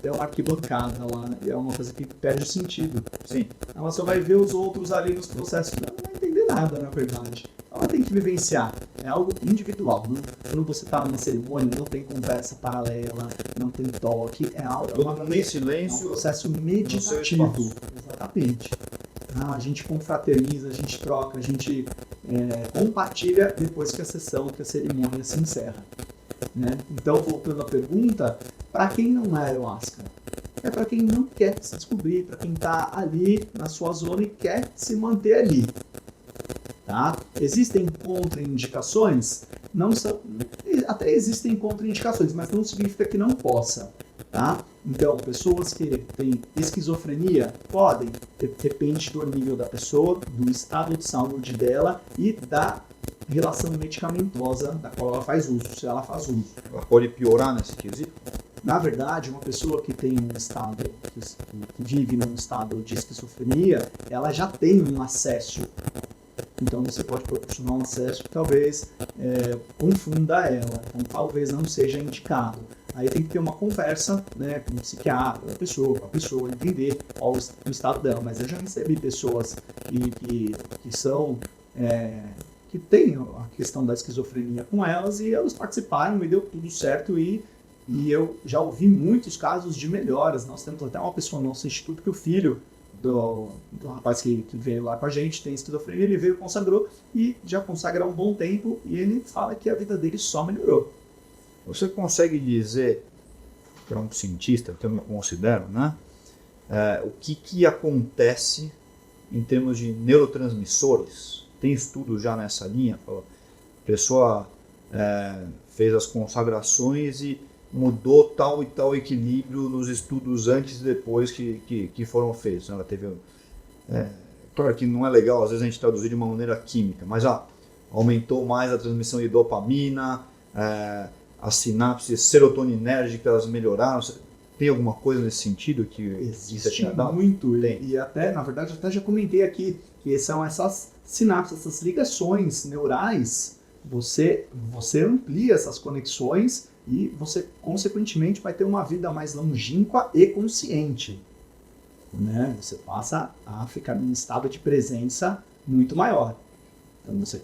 é uma arquibancada lá, é uma coisa que perde o sentido. Sim. Ela só vai ver os outros ali nos processos, não vai entender nada, na verdade. Ela tem que vivenciar, é algo individual. Quando você está numa cerimônia, não tem conversa paralela, não tem toque, é algo em silêncio, é um processo meditativo. Exatamente. A gente confraterniza, a gente troca, a gente compartilha depois que a sessão, que a cerimônia se encerra. Né? Então, voltando à pergunta, para quem não é ayahuasca? É para quem não quer se descobrir, para quem está ali na sua zona e quer se manter ali. Tá? Existem contraindicações? Não são, até existem contraindicações, mas não significa que não possa. Tá? Então, pessoas que têm esquizofrenia podem, depende do nível da pessoa, do estado de saúde dela e da relação medicamentosa da qual ela faz uso, se ela faz uso. Ela pode piorar nesse quesito? Na verdade, uma pessoa que tem um estado, que vive num estado de esquizofrenia, ela já tem um acesso. Então você pode proporcionar um acesso que talvez confunda ela, então talvez não seja indicado. Aí tem que ter uma conversa, né, com o psiquiatra, a pessoa entender qual o estado dela. Mas eu já recebi pessoas que são, que têm a questão da esquizofrenia com elas e elas participaram e deu tudo certo e eu já ouvi muitos casos de melhoras. Nós temos até uma pessoa no nosso instituto que o filho do rapaz que veio lá com a gente tem esquizofrenia, ele veio, consagrou e já consagra há um bom tempo e ele fala que a vida dele só melhorou. Você consegue dizer, para um cientista, que eu me considero, né, o que acontece em termos de neurotransmissores? Tem estudo já nessa linha? A pessoa fez as consagrações e mudou tal e tal equilíbrio nos estudos antes e depois que foram feitos. Ela teve, claro que não é legal às vezes a gente traduzir de uma maneira química, mas aumentou mais a transmissão de dopamina, as sinapses serotoninérgicas melhoraram. Tem alguma coisa nesse sentido que existe muito? E até, na verdade, até já comentei aqui que são essas sinapses, essas ligações neurais. Você amplia essas conexões e você, consequentemente, vai ter uma vida mais longínqua e consciente. Né? Você passa a ficar num estado de presença muito maior. Então,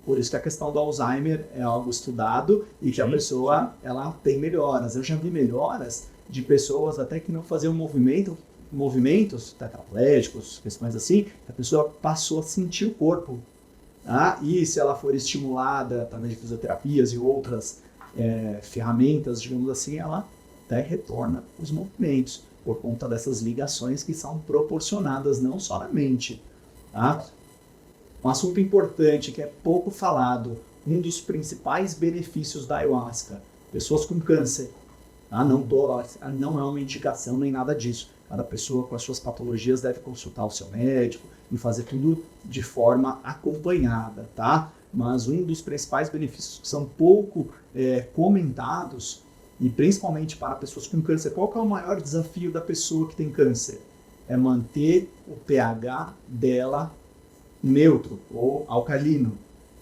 por isso que a questão do Alzheimer é algo estudado e que a pessoa ela tem melhoras. Eu já vi melhoras de pessoas até que não faziam movimentos tetraplégicos, questões assim, a pessoa passou a sentir o corpo. Tá? E se ela for estimulada através de fisioterapias e outras ferramentas, digamos assim, ela até retorna os movimentos por conta dessas ligações que são proporcionadas não só na mente. Tá? Um assunto importante que é pouco falado, um dos principais benefícios da ayahuasca, pessoas com câncer. Tá? Não é uma indicação nem nada disso. Cada pessoa com as suas patologias deve consultar o seu médico e fazer tudo de forma acompanhada, tá? Mas um dos principais benefícios que são pouco comentados, e principalmente para pessoas com câncer, qual que é o maior desafio da pessoa que tem câncer? É manter o pH dela neutro ou alcalino,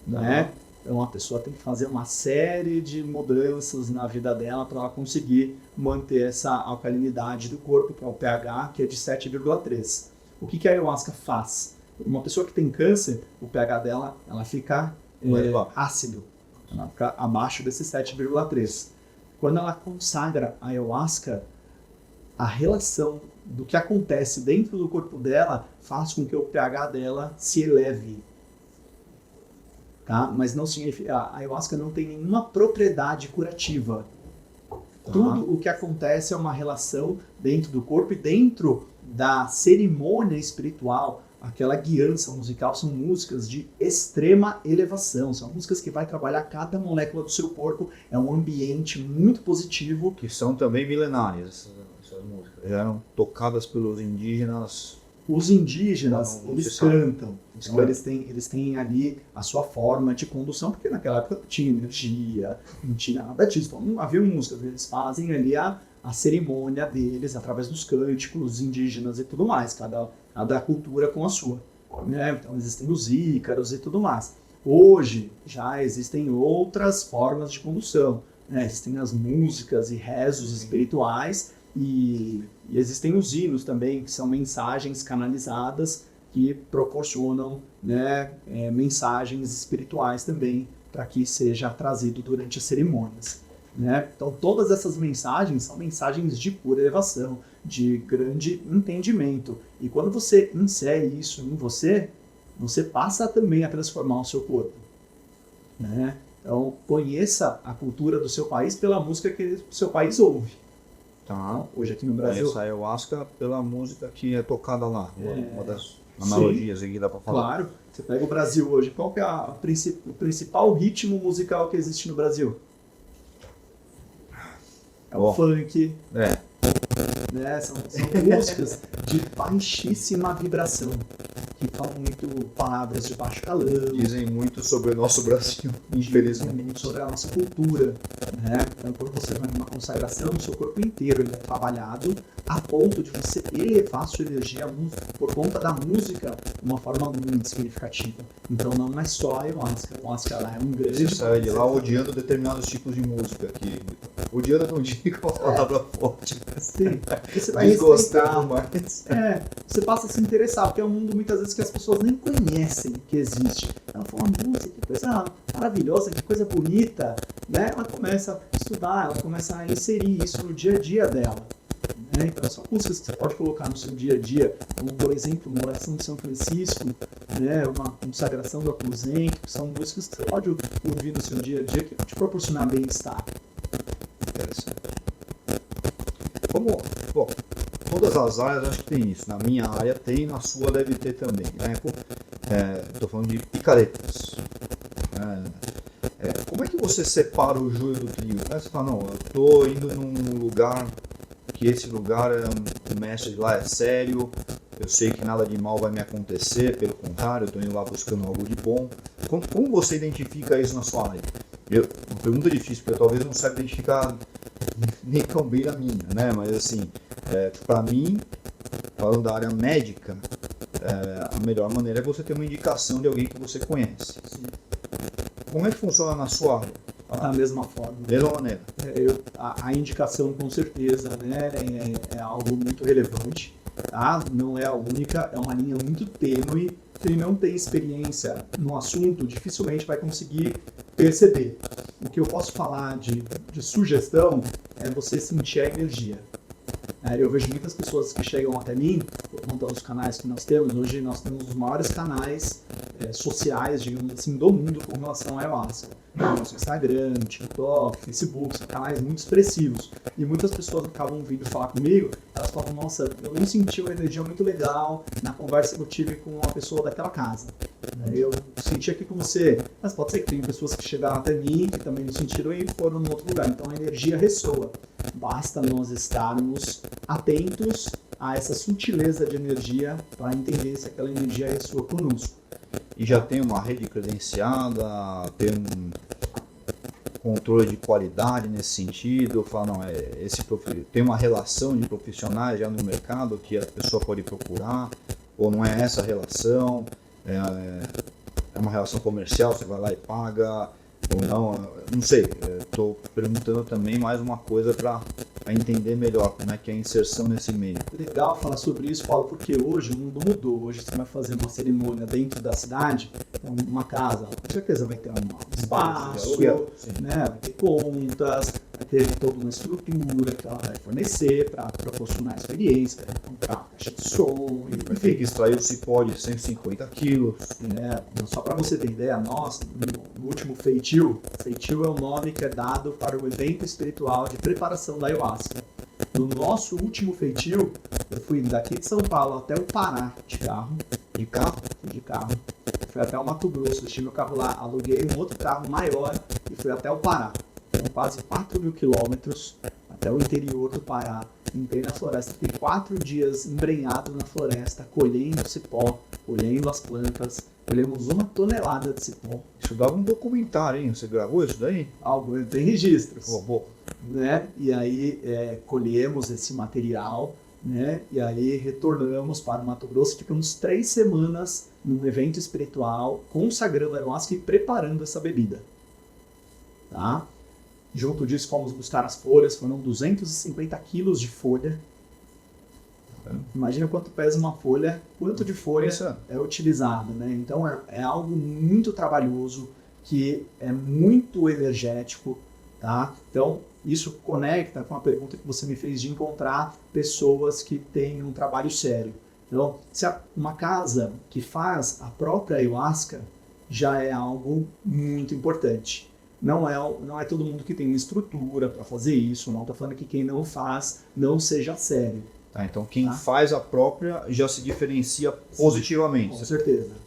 né? Então a pessoa tem que fazer uma série de mudanças na vida dela para ela conseguir manter essa alcalinidade do corpo, que é o pH, que é de 7,3. O que a ayahuasca faz? Uma pessoa que tem câncer, o pH dela ela fica ácido, ela fica abaixo desse 7,3. Quando ela consagra a ayahuasca, a relação do que acontece dentro do corpo dela faz com que o pH dela se eleve. Tá? Mas não significa, a ayahuasca não tem nenhuma propriedade curativa. Tudo o que acontece é uma relação dentro do corpo e dentro da cerimônia espiritual. Aquela guiança musical são músicas de extrema elevação, são músicas que vai trabalhar cada molécula do seu corpo, é um ambiente muito positivo. Que são também milenárias essas músicas, eram tocadas pelos indígenas Os indígenas, Não, eles você sabe. cantam. Então, eles têm ali a sua forma de condução, porque naquela época não tinha energia, não tinha nada disso. Então, não havia música. Eles fazem ali a cerimônia deles através dos cânticos indígenas e tudo mais. Cada cultura com a sua. Né? Então, existem os ícaros e tudo mais. Hoje, já existem outras formas de condução. Né? Existem as músicas e rezos espirituais e existem os hinos também, que são mensagens canalizadas que proporcionam, né, mensagens espirituais também para que seja trazido durante as cerimônias. Né? Então, todas essas mensagens são mensagens de pura elevação, de grande entendimento. E quando você insere isso em você, você passa também a transformar o seu corpo. Né? Então, conheça a cultura do seu país pela música que o seu país ouve. Tá. Hoje aqui no Brasil. Essa ayahuasca pela música que é tocada lá. Uma das Sim. analogias aqui dá para falar. Claro. Você pega o Brasil hoje, qual que é o principal ritmo musical que existe no Brasil? É o funk. Né? São músicas de baixíssima vibração, que falam muito palavras de baixo calão. Dizem muito sobre o nosso Brasil, infelizmente. Muito sobre a nossa cultura. Né? Então, quando você vai numa consagração, o seu corpo inteiro ele é trabalhado a ponto de você elevar a sua energia por conta da música de uma forma muito significativa. Então, não é só a ayahuasca. A ayahuasca ela é um grande... Você sai de lá odiando determinados tipos de música. Odiando não digo uma palavra forte. Sim. Você vai desgostar mais. Você passa a se interessar, porque é um mundo muitas vezes que as pessoas nem conhecem que existe. Ela fala, nossa, que coisa maravilhosa, que coisa bonita. Né? Ela começa a estudar, ela começa a inserir isso no dia a dia dela. Né? Então, são músicas que você pode colocar no seu dia a dia, como, por exemplo, uma oração de São Francisco, né? Uma consagração do aposento, que são músicas que você pode ouvir no seu dia a dia que vão te proporcionar bem-estar. Interessante. Bom, todas as áreas acho que tem isso. Na minha área tem, na sua deve ter também. Né? Estou falando de picaretas. Como é que você separa o joio do trigo? Você fala, não, eu estou indo num lugar que esse lugar, o mestre de lá é sério, eu sei que nada de mal vai me acontecer, pelo contrário, eu estou indo lá buscando algo de bom. Como você identifica isso na sua área? Uma pergunta difícil, porque eu talvez não saiba identificar nem tão bem a minha, né? Mas assim, para mim, falando da área médica, a melhor maneira é você ter uma indicação de alguém que você conhece. Sim. Como é que funciona na sua área? Da mesma forma. Mesma maneira. A indicação, com certeza, né, é algo muito relevante. Tá? Não é a única, é uma linha muito tênue. Quem não tem experiência no assunto dificilmente vai conseguir perceber. O que eu posso falar de sugestão é você sentir a energia. Eu vejo muitas pessoas que chegam até mim, por conta dos canais que nós temos. Hoje nós temos os maiores canais sociais, digamos assim, do mundo com relação à ayahuasca. Nosso Instagram, TikTok, Facebook, são canais muito expressivos. E muitas pessoas acabam vindo falar comigo, elas falam, nossa, eu não senti uma energia muito legal na conversa que eu tive com uma pessoa daquela casa. Eu senti aqui com você, mas pode ser que tenha pessoas que chegaram até mim, que também não sentiram e foram em outro lugar. Então a energia ressoa. Basta nós estarmos atentos a essa sutileza de energia para entender se aquela energia ressoa conosco. E já tem uma rede credenciada, tem um controle de qualidade nesse sentido? Eu falo, não, tem uma relação de profissionais já no mercado que a pessoa pode procurar, ou não é essa relação, é uma relação comercial, você vai lá e paga, ou não sei, estou perguntando também mais uma coisa para entender melhor como é que é a inserção nesse meio. Legal falar sobre isso, Paulo, porque hoje o mundo mudou. Hoje você vai fazer uma cerimônia dentro da cidade, uma casa, com certeza vai ter um espaço, né? Vai ter contas, vai ter toda uma estrutura que ela vai fornecer para proporcionar a experiência, vai comprar caixa de som, Vai ter que extrair o cipó de 150 quilos. Só para você ter ideia, nós, no último feitio é o nome que é dado para o evento espiritual de preparação da ayahuasca. No nosso último feitio, eu fui daqui de São Paulo até o Pará de carro. De carro? De carro. Fui até o Mato Grosso, deixei meu carro lá, aluguei um outro carro maior e fui até o Pará. São quase 4.000 quilômetros até o interior do Pará. entrei na floresta, fiquei 4 dias embrenhado na floresta, colhendo cipó, colhendo as plantas, colhemos 1 tonelada de cipó. Isso dava um documentário, hein? Você gravou isso daí? Algo tem registros. Bom. Né? E aí colhemos esse material, né? E aí retornamos para o Mato Grosso, ficamos 3 semanas num evento espiritual, consagrando a ayahuasca e preparando essa bebida. Tá? Junto disso fomos buscar as folhas, foram 250 quilos de folha. Imagina quanto pesa uma folha, quanto de folha é utilizado, né? Então é algo muito trabalhoso, que é muito energético, tá? Então isso conecta com a pergunta que você me fez de encontrar pessoas que têm um trabalho sério. Então, se uma casa que faz a própria ayahuasca já é algo muito importante. Não é todo mundo que tem uma estrutura para fazer isso, não estou falando que quem não faz não seja sério. Tá, então quem faz a própria já se diferencia positivamente.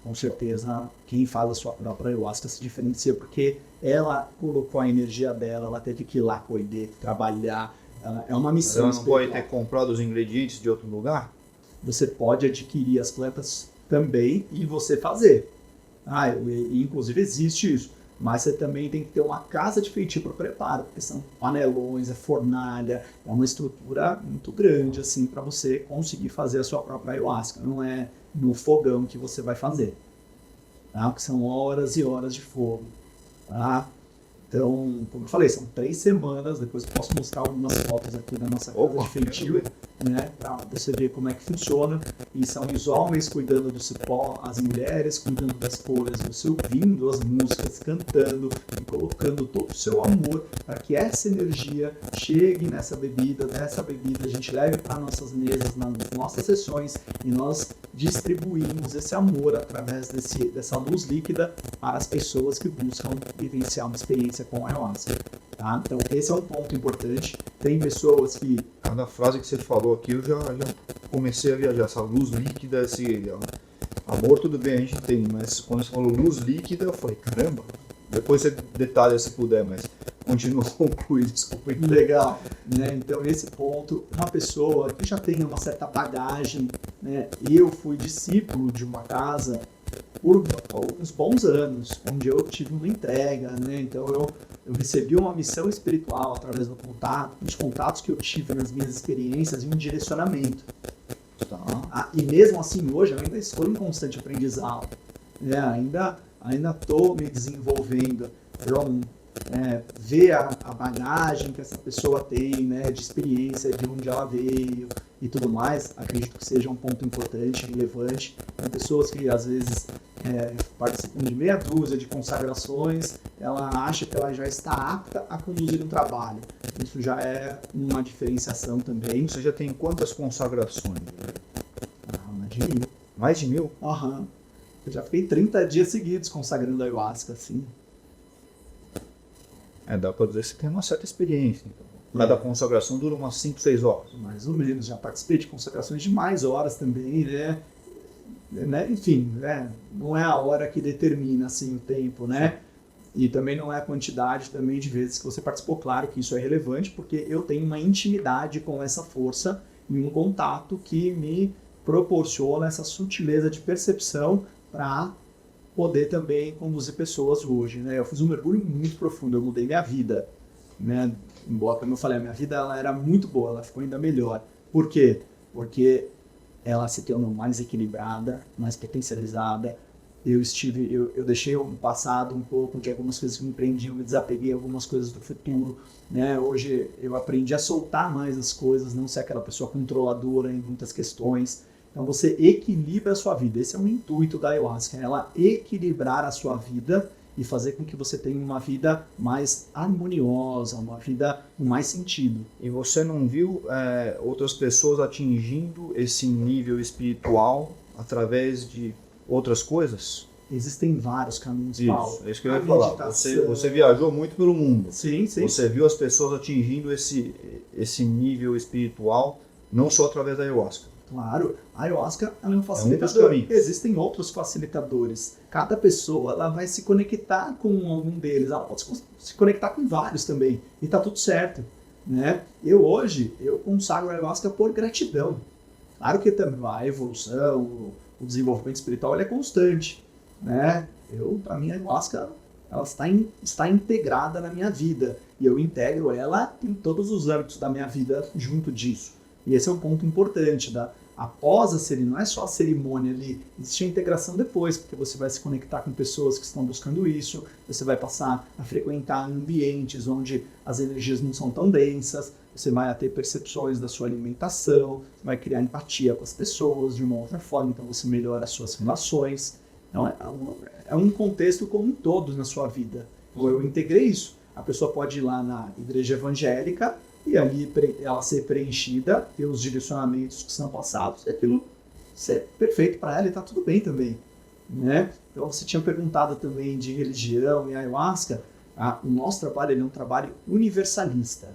Com certeza. Quem faz a sua própria ayahuasca se diferencia porque ela colocou a energia dela, ela teve que ir lá colher, trabalhar. É uma missão. Ela não pode ter comprado os ingredientes de outro lugar? Você pode adquirir as plantas também e você fazer. Inclusive existe isso. Mas você também tem que ter uma casa de feitio para preparo, porque são panelões, é fornalha, é uma estrutura muito grande assim para você conseguir fazer a sua própria ayahuasca. Não é no fogão que você vai fazer, tá? Porque são horas e horas de fogo, tá? Então, como eu falei, são 3 semanas. Depois eu posso mostrar algumas fotos aqui da nossa casa de feitio, né, para você ver como é que funciona. E são os homens cuidando do cipó, as mulheres cuidando das folhas, você ouvindo as músicas, cantando e colocando todo o seu amor para que essa energia chegue nessa bebida. Dessa bebida a gente leve para nossas mesas, nas nossas sessões, e nós distribuímos esse amor através dessa luz líquida para as pessoas que buscam vivenciar uma experiência com a ayahuasca. Tá? Então esse é um ponto importante. Tem pessoas que... Cada frase que você falou aqui eu já comecei a viajar. Essa luz líquida, esse amor, tudo bem, a gente tem, mas quando você falou luz líquida, eu falei, caramba, depois você detalha se puder, mas continua concluir, desculpa. Legal, né? Então esse ponto, uma pessoa que já tem uma certa bagagem, né? Eu fui discípulo de uma casa por alguns bons anos, onde eu tive uma entrega, né? Então eu recebi uma missão espiritual através dos contatos que eu tive nas minhas experiências e um direcionamento. Tá? E mesmo assim hoje eu ainda estou em constante aprendizado, né? Ainda estou me desenvolvendo. Então, ver a bagagem que essa pessoa tem, né, de experiência, de onde ela veio e tudo mais, acredito que seja um ponto importante, relevante. Tem pessoas que às vezes participam de meia dúzia de consagrações, ela acha que ela já está apta a conduzir um trabalho. Isso já é uma diferenciação também. Você já tem quantas consagrações? Mais de 1000. Mais de 1000? Aham. Eu já fiquei 30 dias seguidos consagrando a ayahuasca, assim. Dá para dizer que você tem uma certa experiência. Então. Cada consagração dura umas 5, 6 horas. Mais ou menos. Já participei de consagrações de mais horas também, né? Enfim, não é a hora que determina assim, o tempo, né? E também não é a quantidade também de vezes que você participou. Claro que isso é relevante, porque eu tenho uma intimidade com essa força e um contato que me proporciona essa sutileza de percepção para poder também conduzir pessoas hoje, né? Eu fiz um mergulho muito profundo, eu mudei minha vida, né? Embora, como eu falei, a minha vida ela era muito boa, ela ficou ainda melhor. Por quê? Porque ela se tornou mais equilibrada, mais potencializada. Eu deixei o passado um pouco de algumas coisas que me prendiam, me desapeguei algumas coisas do futuro, né? Hoje eu aprendi a soltar mais as coisas, não ser aquela pessoa controladora em muitas questões. Então você equilibra a sua vida. Esse é o intuito da ayahuasca, ela equilibrar a sua vida e fazer com que você tenha uma vida mais harmoniosa, uma vida com mais sentido. E você não viu outras pessoas atingindo esse nível espiritual através de outras coisas? Existem vários caminhos, Paulo. Isso que eu ia falar. Você viajou muito pelo mundo. Sim. Você viu as pessoas atingindo esse nível espiritual, não só através da ayahuasca. Claro, a ayahuasca é um facilitador. Existem outros facilitadores. Cada pessoa ela vai se conectar com algum deles. Ela pode se conectar com vários também. E tá tudo certo. né? Eu consagro a ayahuasca por gratidão. Claro que também a evolução, o desenvolvimento espiritual, ele é constante, né? Para mim, a ayahuasca ela está integrada na minha vida e eu integro ela em todos os âmbitos da minha vida junto disso. E esse é um ponto importante. Após a cerimônia, não é só a cerimônia ali, existe a integração depois, porque você vai se conectar com pessoas que estão buscando isso, você vai passar a frequentar ambientes onde as energias não são tão densas, você vai ter percepções da sua alimentação, vai criar empatia com as pessoas de uma outra forma, então você melhora as suas relações. Então é um contexto como um todo na sua vida. Então, eu integrei isso. A pessoa pode ir lá na igreja evangélica e ali ela ser preenchida, ter os direcionamentos que são passados, e aquilo ser perfeito para ela e está tudo bem também, né? Então você tinha perguntado também de religião e ayahuasca. O nosso trabalho ele é um trabalho universalista.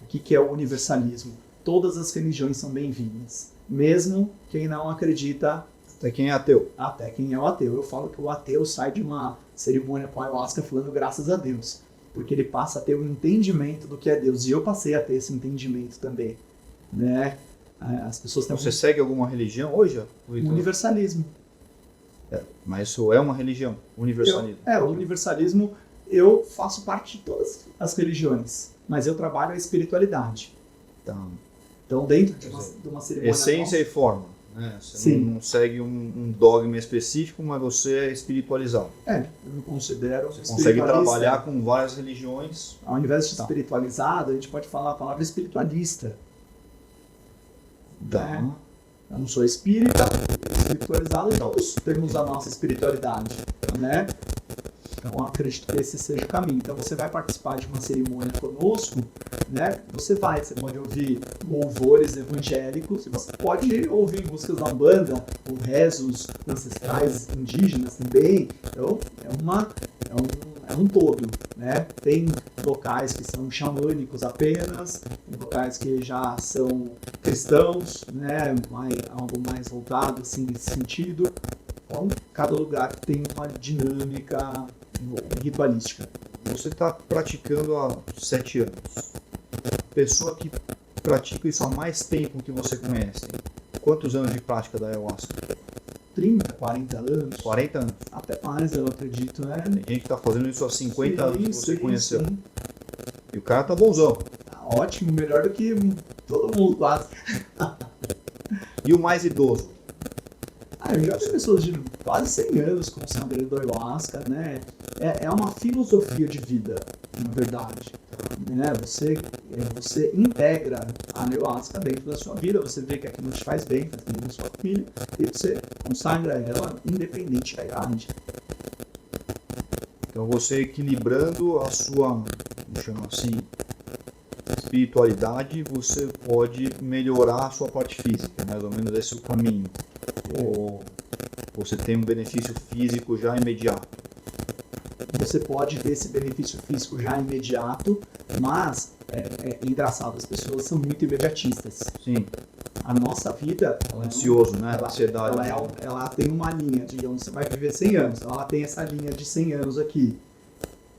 O que é o universalismo? Todas as religiões são bem-vindas, mesmo quem não acredita. Até quem é ateu. Até quem é o ateu. Eu falo que o ateu sai de uma cerimônia com ayahuasca falando graças a Deus, porque ele passa a ter um entendimento do que é Deus. E eu passei a ter esse entendimento também, né? As pessoas têm Você segue alguma religião hoje? Universalismo. Mas isso é uma religião, universalismo. O universalismo, eu faço parte de todas as religiões, mas eu trabalho a espiritualidade. Então dentro de uma cerimônia... Essência e forma. Né? Você Sim. não segue um dogma específico, mas você é espiritualizado. Eu me considero Você consegue trabalhar com várias religiões. Ao invés de espiritualizado, a gente pode falar a palavra espiritualista. Né? Eu não sou espiritualizado, então temos a nossa espiritualidade, né? Então acredito que esse seja o caminho. Então você vai participar de uma cerimônia conosco, né? Você pode ouvir louvores evangélicos, e você pode ouvir músicas da banda, ou rezos ancestrais indígenas também. Então é um todo, né? Tem locais que são xamânicos apenas, tem locais que já são cristãos, né? Algo mais voltado assim nesse sentido. Então, cada lugar tem uma dinâmica ritualística. Você está praticando há 7 anos. Pessoa que pratica isso há mais tempo que você conhece. Quantos anos de prática da ayahuasca? 30, 40 anos. 40 anos. Até mais, eu acredito, né? Tem gente que está fazendo isso há 50 anos que você conheceu. Sim. E o cara tá bonzão. Tá ótimo, melhor do que todo mundo quase. E o mais idoso? Eu já vi pessoas de quase 100 anos consagrando ayahuasca, né? É uma filosofia de vida, na verdade. Né? Você integra a ayahuasca dentro da sua vida, você vê que aquilo te faz bem na sua família, e você consagra ela independente da idade. Então você equilibrando a sua, vamos chamar assim, espiritualidade, você pode melhorar a sua parte física, mais ou menos esse é o caminho. Ou você tem um benefício físico já imediato. Você pode ter esse benefício físico já imediato, mas é engraçado, as pessoas são muito imediatistas. Sim. A nossa vida... Ansioso, né? Ansiedade. Ela tem uma linha, digamos, você vai viver 100 anos, então ela tem essa linha de 100 anos aqui.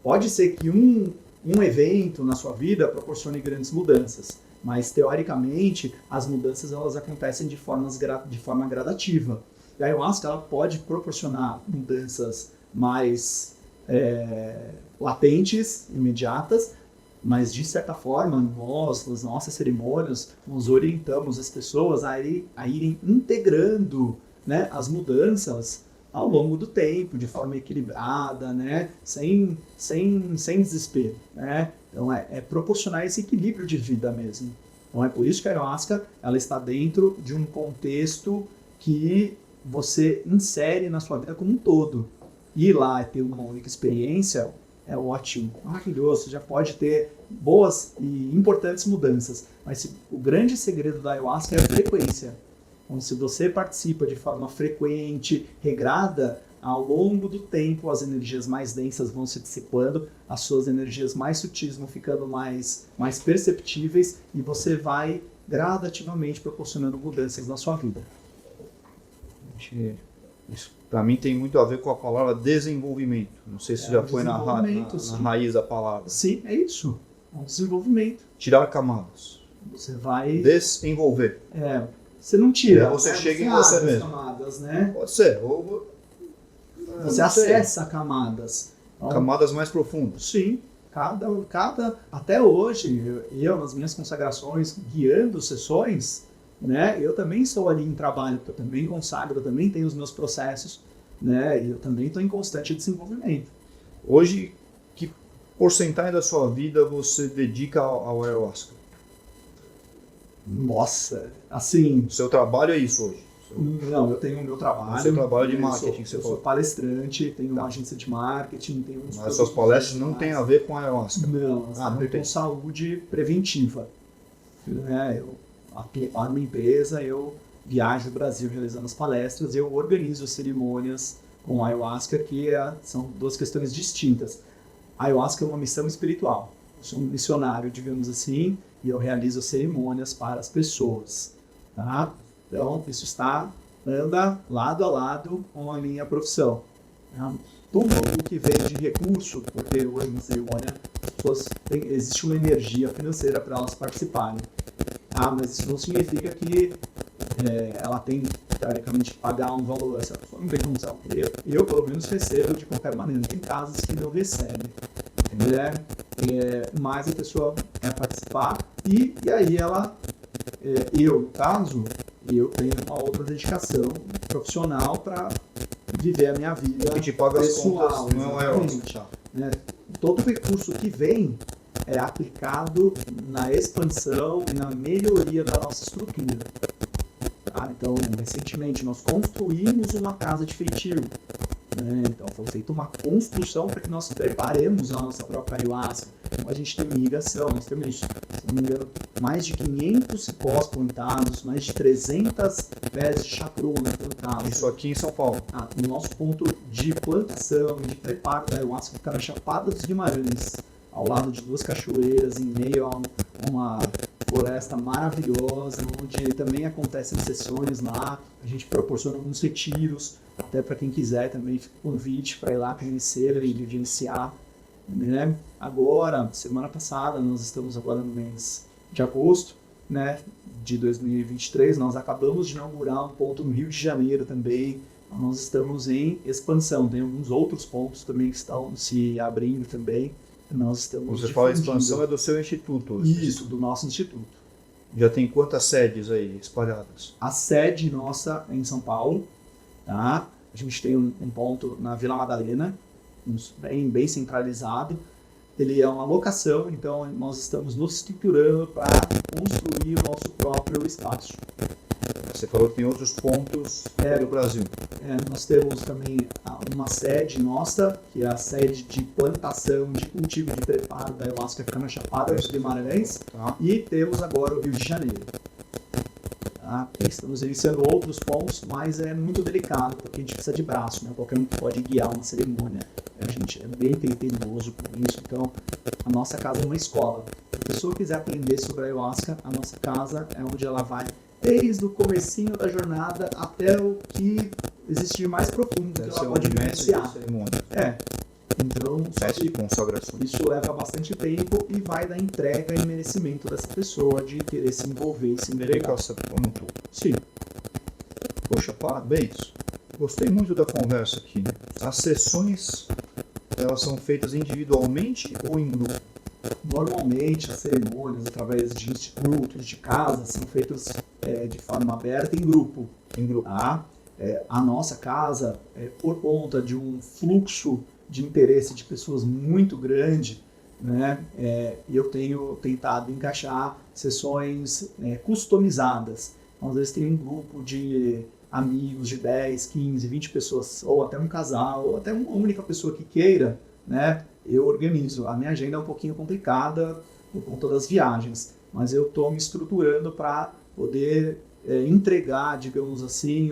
Pode ser que um evento na sua vida proporcione grandes mudanças, mas teoricamente as mudanças elas acontecem de forma gradativa. E a ayahuasca ela pode proporcionar mudanças mais latentes, imediatas, mas de certa forma nós, nas nossas cerimônias, nos orientamos as pessoas a irem integrando, né, as mudanças ao longo do tempo, de forma equilibrada, né, sem desespero, né? Então é proporcionar esse equilíbrio de vida mesmo. Então é por isso que a ayahuasca ela está dentro de um contexto que você insere na sua vida como um todo. Ir lá e ter uma única experiência é ótimo, maravilhoso, você já pode ter boas e importantes mudanças, mas o grande segredo da ayahuasca é a frequência. Então, se você participa de forma frequente, regrada, ao longo do tempo as energias mais densas vão se dissipando, as suas energias mais sutis vão ficando mais perceptíveis e você vai gradativamente proporcionando mudanças na sua vida. Isso para mim tem muito a ver com a palavra desenvolvimento. Não sei se já foi na raiz da palavra. Sim, é isso. É um desenvolvimento. Tirar camadas. Você vai... Desenvolver. Você não tira. Você chega em abre você as mesmo. Camadas, né? Pode ser. Você acessa camadas. Então, Camadas mais profundas. sim. Até hoje, eu nas minhas consagrações, guiando sessões, né? Eu também estou ali em trabalho, eu também consagro, eu também tenho os meus processos, né? E eu também estou em constante desenvolvimento. Hoje, que porcentagem da sua vida você dedica ao ayahuasca? Nossa, assim... O seu trabalho é isso hoje? Não, eu tenho o meu trabalho. O seu trabalho de marketing, eu sou palestrante, tenho uma agência de marketing, tenho uns... Mas suas palestras não têm a ver com ayahuasca? Não, elas têm a ver tem. com saúde preventiva. Eu atuo para uma empresa, eu viajo no Brasil realizando as palestras, eu organizo cerimônias com ayahuasca, que são duas questões distintas. A ayahuasca é uma missão espiritual. Eu sou um missionário, digamos assim, e eu realizo cerimônias para as pessoas. Tá? Então, isso anda lado a lado com a minha profissão. Tudo o que vem de recurso, porque hoje na cerimônia existe uma energia financeira para elas participarem. Mas isso não significa que ela tem, teoricamente, que pagar um valor. Essa pessoa não tem condição. Eu, pelo menos, recebo de qualquer maneira. Tem casos que não recebem. Mas a pessoa quer participar e aí eu, no caso, eu tenho uma outra dedicação profissional para viver a minha vida que te paga pessoal. as contas, não é ayahuasca. Todo recurso que vem é aplicado na expansão e na melhoria da nossa estrutura. Então, recentemente, nós construímos uma casa de feitio. Então, foi feita uma construção para que nós preparemos a nossa própria ayahuasca. Então, a gente tem irrigação, nós temos, se não me engano, mais de 500 cipós plantados, mais de 300 pés de chacrona plantados. Isso aqui em São Paulo. O nosso ponto de plantação e de preparo da ayahuasca fica na Chapada dos Guimarães, ao lado de duas cachoeiras, em meio a uma floresta maravilhosa, onde também acontecem sessões lá. A gente proporciona alguns retiros, até para quem quiser também fica o convite para ir lá conhecer e vivenciar. Agora, semana passada, nós estamos agora no mês de agosto, de 2023, nós acabamos de inaugurar um ponto no Rio de Janeiro também. Nós estamos em expansão, tem alguns outros pontos também que estão se abrindo também. Nós estamos Você fala expansão é do seu instituto? Isso, do nosso instituto. Já tem quantas sedes aí espalhadas? A sede nossa é em São Paulo, tá? A gente tem um ponto na Vila Madalena, bem centralizado. Ele é uma locação, então nós estamos nos estruturando para construir o nosso próprio espaço. Você falou que tem outros pontos no Brasil. Nós temos também uma sede nossa, que é a sede de plantação, de cultivo de preparo da ayahuasca, fica na Chapada dos Guimarães, e temos agora o Rio de Janeiro. Estamos iniciando outros pontos, mas é muito delicado, porque a gente precisa de braço, qualquer um pode guiar uma cerimônia. A gente é bem teimoso com isso, então a nossa casa é uma escola. Se a pessoa quiser aprender sobre a ayahuasca, a nossa casa é onde ela vai desde o comecinho da jornada até o que existir mais profundo que ela pode vivenciar. Então, isso leva bastante tempo e vai da entrega e merecimento dessa pessoa de querer se envolver e se enveredar. Sim. Poxa, parabéns. Gostei muito da conversa aqui. As sessões, elas são feitas individualmente ou em grupo? Normalmente, as cerimônias, através de institutos, de casas, são feitas de forma aberta em grupo. A nossa casa, por conta de um fluxo de interesse de pessoas muito grande, eu tenho tentado encaixar sessões customizadas. Às vezes tem um grupo de amigos de 10, 15, 20 pessoas, ou até um casal, ou até uma única pessoa que queira, eu organizo. A minha agenda é um pouquinho complicada por conta das viagens, mas eu estou me estruturando para poder entregar, digamos assim,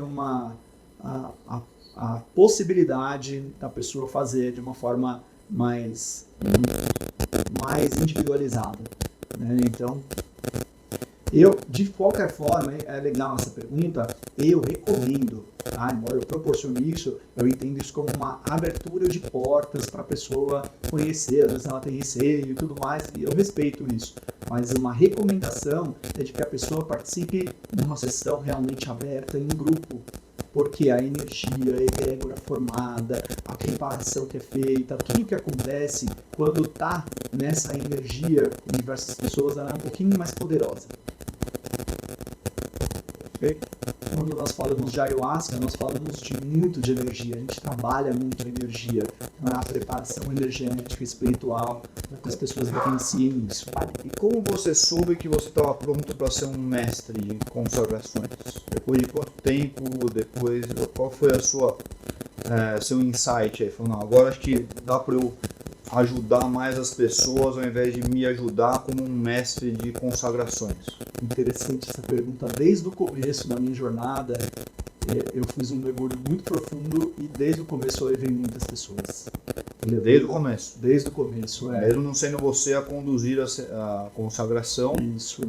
a possibilidade da pessoa fazer de uma forma mais individualizada. Então, De qualquer forma, é legal essa pergunta, eu recomendo, tá? Embora eu proporcione isso, eu entendo isso como uma abertura de portas para a pessoa conhecer, às vezes ela tem receio e tudo mais, e eu respeito isso. Mas uma recomendação é de que a pessoa participe de uma sessão realmente aberta em grupo, porque a energia, a egrégora formada, a preparação que é feita, tudo que acontece quando está nessa energia com diversas pessoas, ela é um pouquinho mais poderosa. Okay? Quando nós falamos de ayahuasca, nós falamos muito de energia, a gente trabalha muito a energia, a preparação energética, espiritual, para que as pessoas vivenciem isso. E como você soube que você estava pronto para ser um mestre em consagrações? Depois de quanto tempo? Qual foi seu insight aí? Falou, não, agora acho que dá para eu ajudar mais as pessoas ao invés de me ajudar como um mestre de consagrações. Interessante essa pergunta. Desde o começo da minha jornada, eu fiz um mergulho muito profundo e desde o começo eu levei muitas pessoas. Desde o começo? Desde o começo, Mesmo não sendo você a conduzir a consagração? Isso.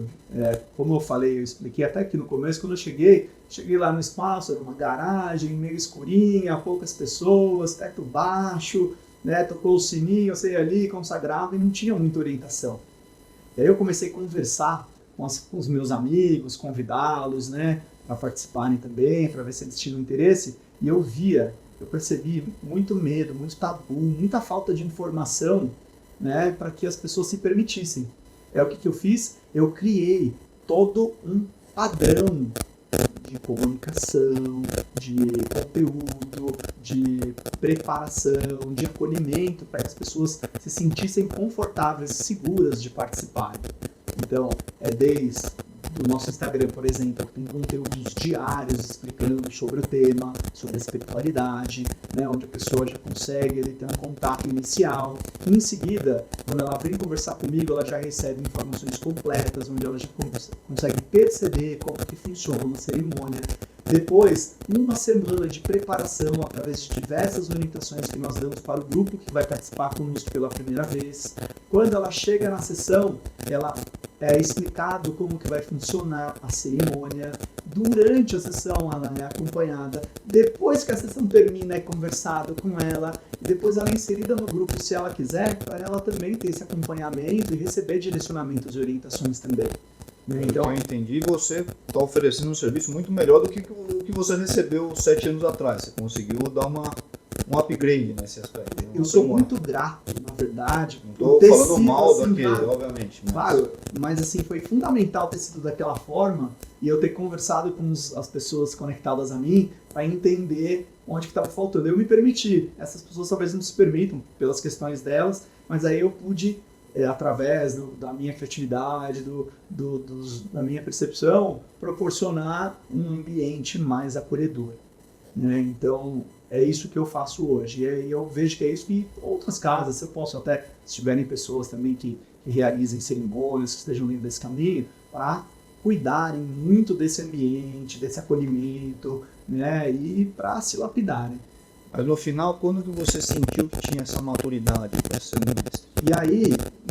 Como eu falei, eu expliquei até aqui no começo, quando eu cheguei lá no espaço, era uma garagem meio escurinha, poucas pessoas, teto baixo, né, tocou o sininho, eu saí ali, consagrava e não tinha muita orientação. E aí eu comecei a conversar com os meus amigos, convidá-los, né, para participarem também, para ver se eles tinham interesse, e eu percebi muito medo, muito tabu, muita falta de informação, né, para que as pessoas se permitissem. O que eu fiz? Eu criei todo um padrão de comunicação, de conteúdo, de preparação, de acolhimento, para que as pessoas se sentissem confortáveis e seguras de participarem. Então, desde o nosso Instagram, por exemplo, tem conteúdos diários explicando sobre o tema, sobre a espiritualidade, né, onde a pessoa já consegue ter um contato inicial. E em seguida, quando ela vem conversar comigo, ela já recebe informações completas, onde ela já consegue perceber como que funciona uma cerimônia. Depois, uma semana de preparação através de diversas orientações que nós damos para o grupo que vai participar conosco pela primeira vez. Quando ela chega na sessão, ela é explicado como que vai funcionar a cerimônia. Durante a sessão, ela é acompanhada. Depois que a sessão termina, é conversado com ela. E depois ela é inserida no grupo, se ela quiser, para ela também ter esse acompanhamento e receber direcionamentos e orientações também. Então, eu entendi, você está oferecendo um serviço muito melhor do que você recebeu 7 anos atrás. Você conseguiu dar um upgrade nesse aspecto. Eu sou muito grato, na verdade. Não estou falando mal daquele, obviamente. Claro, mas assim, foi fundamental ter sido daquela forma e eu ter conversado com as pessoas conectadas a mim para entender onde que estava faltando. Eu me permiti. Essas pessoas talvez não se permitam pelas questões delas, mas aí eu pude, através da minha criatividade, da minha percepção, proporcionar um ambiente mais acolhedor. Né? Então, é isso que eu faço hoje. E eu vejo que é isso que outras casas, eu posso até, se tiverem pessoas também que realizem cerimônias, que estejam dentro desse caminho, para cuidarem muito desse ambiente, desse acolhimento, né? E para se lapidarem. Mas no final, quando que você sentiu que tinha essa maturidade para ser um mestre? E aí,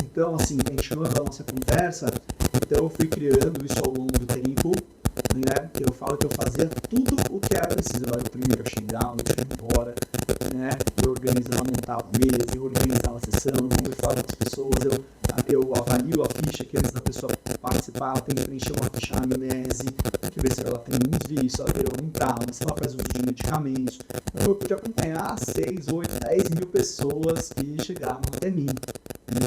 então, assim, continuando a nossa conversa, então eu fui criando isso ao longo do tempo, né? Eu falo que eu fazia tudo o que era preciso. Eu primeiro chegava, eu ia embora, né? Eu organizava, montava a mesa, eu organizava a sessão, eu falava com as pessoas, eu avalio a ficha que antes da pessoa participar, ela tem que preencher uma ficha anamnese, tem que ver se ela tem uns vícios, se ela tem algum trauma, se ela faz uso de medicamentos. Então eu pude acompanhar 6, 8, 10 mil pessoas que chegavam até mim,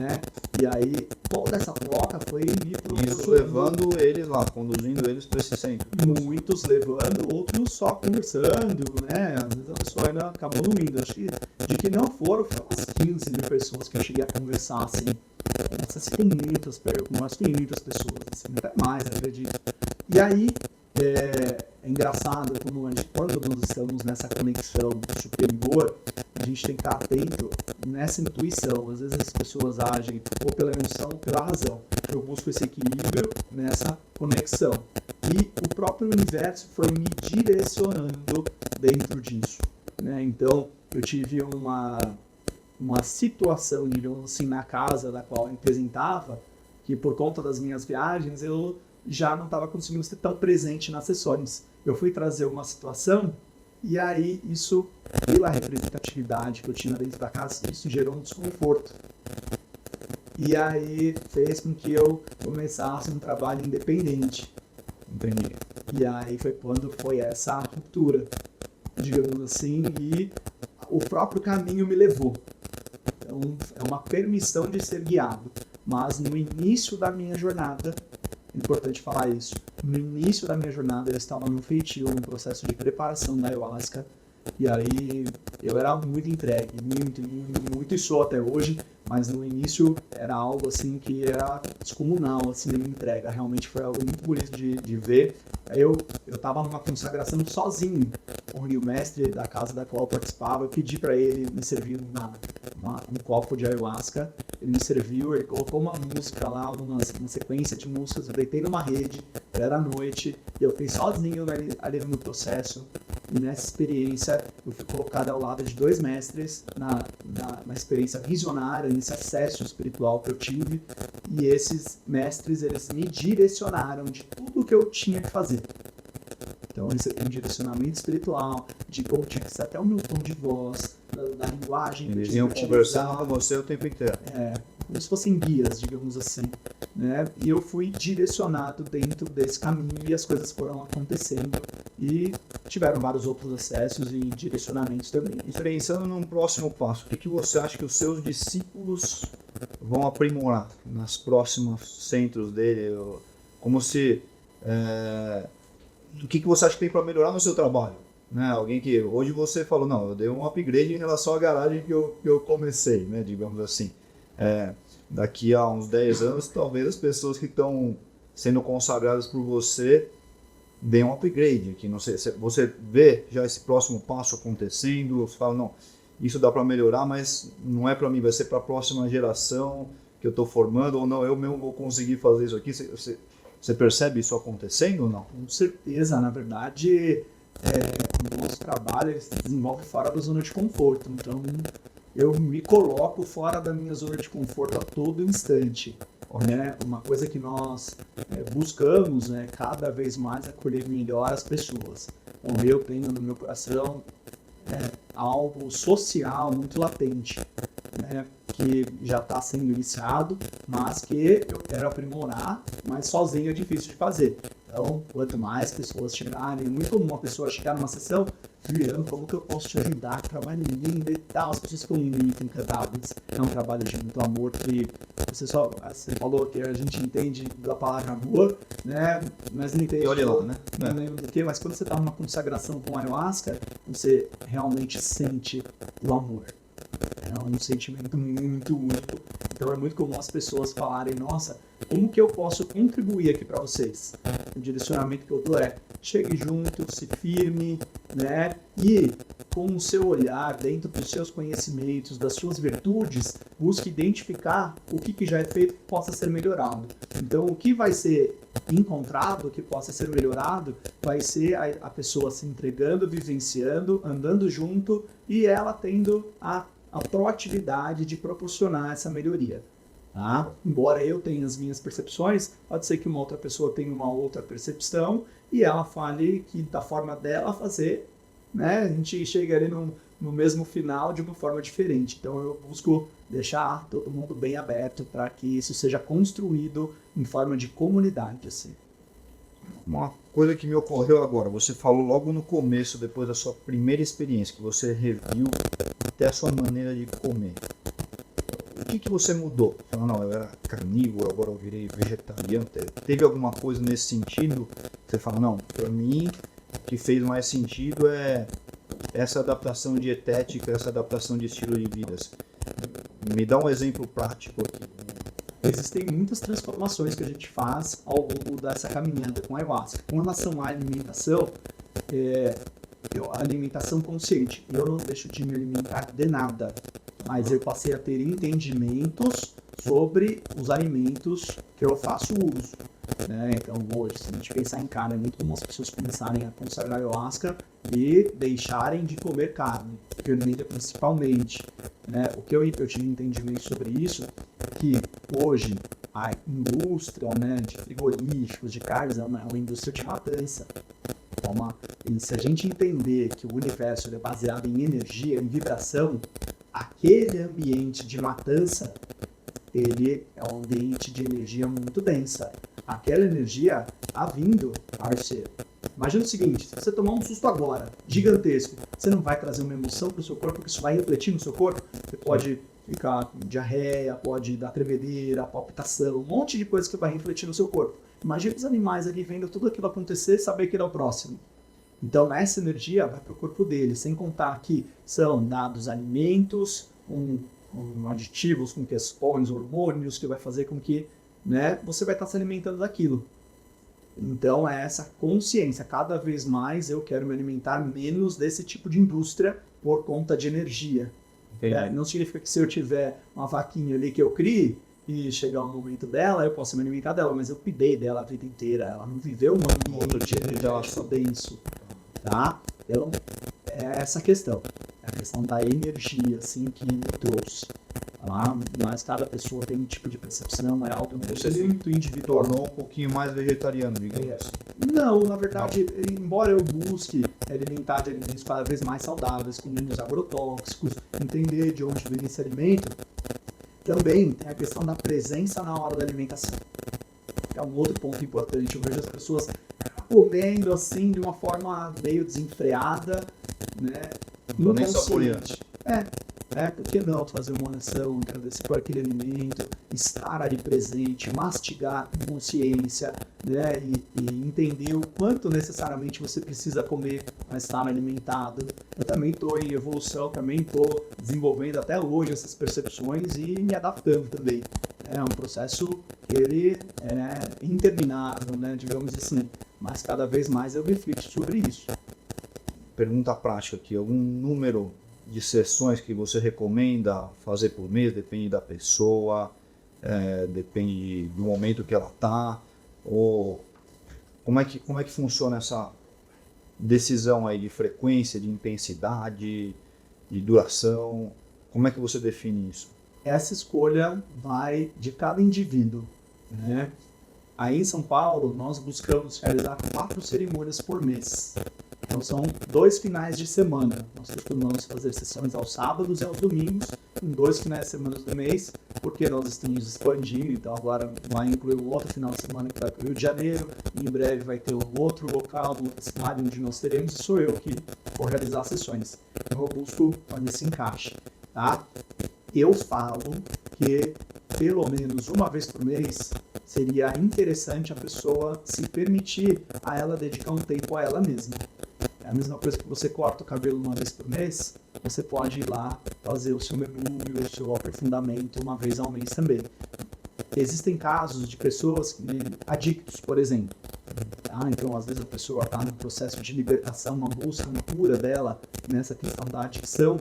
né? E aí toda essa troca foi me isso levando eles lá, conduzindo eles para esse centro. Muitos levando, outros só conversando, né? Às vezes a pessoa ainda acabou não indo. Acho que de que não foram, foi umas 15 mil pessoas que eu cheguei a conversar, assim. Nossa, se tem muitas pessoas, assim, até mais, acredito. E aí, é engraçado quando nós estamos nessa conexão superior, a gente tem que estar atento nessa intuição. Às vezes as pessoas agem ou pela emoção ou pela razão. Eu busco esse equilíbrio nessa conexão. E o próprio universo foi me direcionando dentro disso, né? Então, eu tive uma situação, digamos assim, na casa da qual eu representava, que por conta das minhas viagens eu já não estava conseguindo ser tão presente nas sessões. Eu fui trazer uma situação e aí isso, pela representatividade que eu tinha dentro da casa, isso gerou um desconforto. E aí fez com que eu começasse um trabalho independente. Entendi. E aí foi quando foi essa ruptura, digamos assim, e o próprio caminho me levou. Então é uma permissão de ser guiado. Mas no início da minha jornada, é importante falar isso, no início da minha jornada eu estava no feitio, no processo de preparação da ayahuasca, e aí eu era muito entregue, muito e sou até hoje, mas no início era algo assim que era descomunal, assim, a minha entrega, realmente foi algo muito bonito de ver. Eu estava numa consagração sozinho, onde o mestre da casa da qual eu participava, eu pedi para ele me servir um copo de ayahuasca, ele me serviu, ele colocou uma música lá, uma sequência de músicas, eu deitei numa rede, era noite, e eu fiquei sozinho ali no processo, e nessa experiência eu fui colocado ao lado de 2 mestres, na experiência visionária, nesse acesso espiritual que eu tive, e esses mestres, eles me direcionaram de tudo que eu tinha que fazer. Então eu recebi um direcionamento espiritual, de como tinha que ser até o meu tom de voz, da linguagem. Eles iam conversando com você o tempo inteiro. Como se fossem guias, digamos assim. Né? E eu fui direcionado dentro desse caminho e as coisas foram acontecendo. E tiveram vários outros acessos e direcionamentos também. E pensando num próximo passo, o que você acha que os seus discípulos vão aprimorar nos próximos centros dele? Como se... o que você acha que tem para melhorar no seu trabalho? Né? Alguém que hoje você falou, não, eu dei um upgrade em relação à garagem que eu comecei, né? Digamos assim. Daqui a uns 10 anos, talvez as pessoas que estão sendo consagradas por você deem um upgrade. Que não sei, você vê já esse próximo passo acontecendo, você fala, não, isso dá para melhorar, mas não é para mim, vai ser para a próxima geração que eu estou formando, ou não, eu mesmo vou conseguir fazer isso aqui. Você percebe isso acontecendo ou não? Com certeza, na verdade, o nosso trabalho ele se desenvolve fora da zona de conforto, então eu me coloco fora da minha zona de conforto a todo instante. Né? Uma coisa que nós buscamos, né, cada vez mais acolher melhor as pessoas. Então, eu tenho no meu coração algo social muito latente, né, que já está sendo iniciado, mas que eu quero aprimorar, mas sozinho é difícil de fazer. Então, quanto mais pessoas chegarem, é muito comum uma pessoa chegar numa sessão, Juliano, como que eu posso te ajudar? Trabalho lindo e tal, as pessoas ficam muito encantadas. É um trabalho de muito amor que você falou que a gente entende da palavra amor, né? Mas não entende. E olha lá, né? Não lembro do que, mas quando você está numa consagração com ayahuasca, você realmente sente o amor. É um sentimento muito único. Então é muito comum as pessoas falarem, nossa, como que eu posso contribuir aqui para vocês? O direcionamento que eu dou chegue junto, se firme, né? E com o seu olhar, dentro dos seus conhecimentos, das suas virtudes, busque identificar o que já é feito que possa ser melhorado. Então o que vai ser encontrado, que possa ser melhorado, vai ser a pessoa se entregando, vivenciando, andando junto e ela tendo a proatividade de proporcionar essa melhoria. Tá? Embora eu tenha as minhas percepções, pode ser que uma outra pessoa tenha uma outra percepção e ela fale que da forma dela fazer, né, a gente chega ali no mesmo final de uma forma diferente. Então eu busco deixar todo mundo bem aberto para que isso seja construído em forma de comunidade. Assim. Uma coisa que me ocorreu agora, você falou logo no começo, depois da sua primeira experiência, que você reviu até a sua maneira de comer. O que você mudou? Falou, não, eu era carnívoro, agora eu virei vegetariano. Teve alguma coisa nesse sentido? Você fala, não, para mim o que fez mais sentido é essa adaptação dietética, essa adaptação de estilo de vida. Me dá um exemplo prático aqui. Existem muitas transformações que a gente faz ao longo dessa caminhada com a ayahuasca. Com relação à alimentação, alimentação consciente, eu não deixo de me alimentar de nada, mas eu passei a ter entendimentos sobre os alimentos que eu faço uso. né? Então hoje, se a gente pensar em carne, é muito comum as pessoas começarem a consagrar ayahuasca e deixarem de comer carne, vermelha principalmente, né? O que eu tive entendimento sobre isso é que hoje a indústria, né, de frigoríficos, de carnes, é uma indústria de matança. E se a gente entender que o universo é baseado em energia, em vibração, aquele ambiente de matança, ele é um ambiente de energia muito densa. Aquela energia está vindo, parceiro. Imagina o seguinte, se você tomar um susto agora, gigantesco, você não vai trazer uma emoção para o seu corpo, porque isso vai refletir no seu corpo. Você pode ficar com diarreia, pode dar tremedeira, palpitação, um monte de coisa que vai refletir no seu corpo. Imagina os animais ali vendo tudo aquilo acontecer e saber que ele é o próximo. Então, essa energia vai para o corpo dele, sem contar que são dados alimentos, aditivos com questões, hormônios, que vai fazer com que, né, você vai estar se alimentando daquilo. Então, é essa consciência. Cada vez mais eu quero me alimentar menos desse tipo de indústria por conta de energia. Não significa que se eu tiver uma vaquinha ali que eu crie, e chegar o momento dela, eu posso me alimentar dela, mas eu cuidei dela a vida inteira, ela não viveu um mundo de energia denso, tá? Então, é essa questão, é a questão da energia, assim, que me trouxe, tá? Mas cada pessoa tem um tipo de percepção, é algo muito individual. Tornou um pouquinho mais vegetariano, digamos assim. Não, na verdade, embora eu busque alimentar de alimentos cada vez mais saudáveis, com menos agrotóxicos, entender de onde vem esse alimento, também tem a questão da presença na hora da alimentação. É um outro ponto importante. Eu vejo as pessoas comendo assim de uma forma meio desenfreada, né? Inconsciente. Por que não fazer uma oração, agradecer por aquele alimento, estar ali presente, mastigar com consciência, né? E entender o quanto necessariamente você precisa comer para estar alimentado. Eu também estou em evolução, também estou desenvolvendo até hoje essas percepções e me adaptando também. É um processo que ele é interminável, né? Digamos assim, mas cada vez mais eu reflito sobre isso. Pergunta prática aqui, algum número de sessões que você recomenda fazer por mês? Depende da pessoa, depende do momento que ela está, ou como é que funciona essa decisão aí de frequência, de intensidade, de duração? Como é que você define isso? Essa escolha vai de cada indivíduo, né? Aí em São Paulo, nós buscamos realizar 4 cerimônias por mês. Então são 2 finais de semana. Nós costumamos fazer sessões aos sábados e aos domingos, em 2 finais de semana do mês, porque nós estamos expandindo, então agora vai incluir o outro final de semana que vai para o Rio de Janeiro, e em breve vai ter um outro local, uma cidade onde nós teremos, e sou eu que vou realizar sessões. Então eu busco fazer esse encaixe, tá? Eu falo que pelo menos uma vez por mês seria interessante a pessoa se permitir a ela dedicar um tempo a ela mesma. É a mesma coisa que você corta o cabelo uma vez por mês, você pode ir lá fazer o seu mergulho, o seu aprofundamento uma vez ao mês também. Existem casos de pessoas adictos, por exemplo. Tá? Então, às vezes a pessoa está no processo de libertação, uma busca, uma cura dela nessa questão da adicção,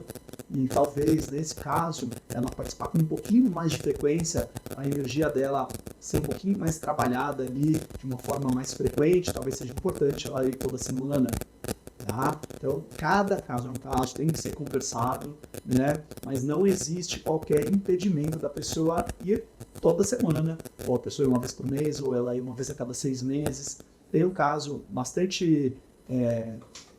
e talvez nesse caso ela participar com um pouquinho mais de frequência, a energia dela ser um pouquinho mais trabalhada ali de uma forma mais frequente, talvez seja importante ela ir toda semana. Tá? Então, cada caso é um caso, tem que ser conversado, né? Mas não existe qualquer impedimento da pessoa ir toda semana, ou a pessoa ir uma vez por mês, ou ela ir uma vez a cada 6 meses. Tem um caso bastante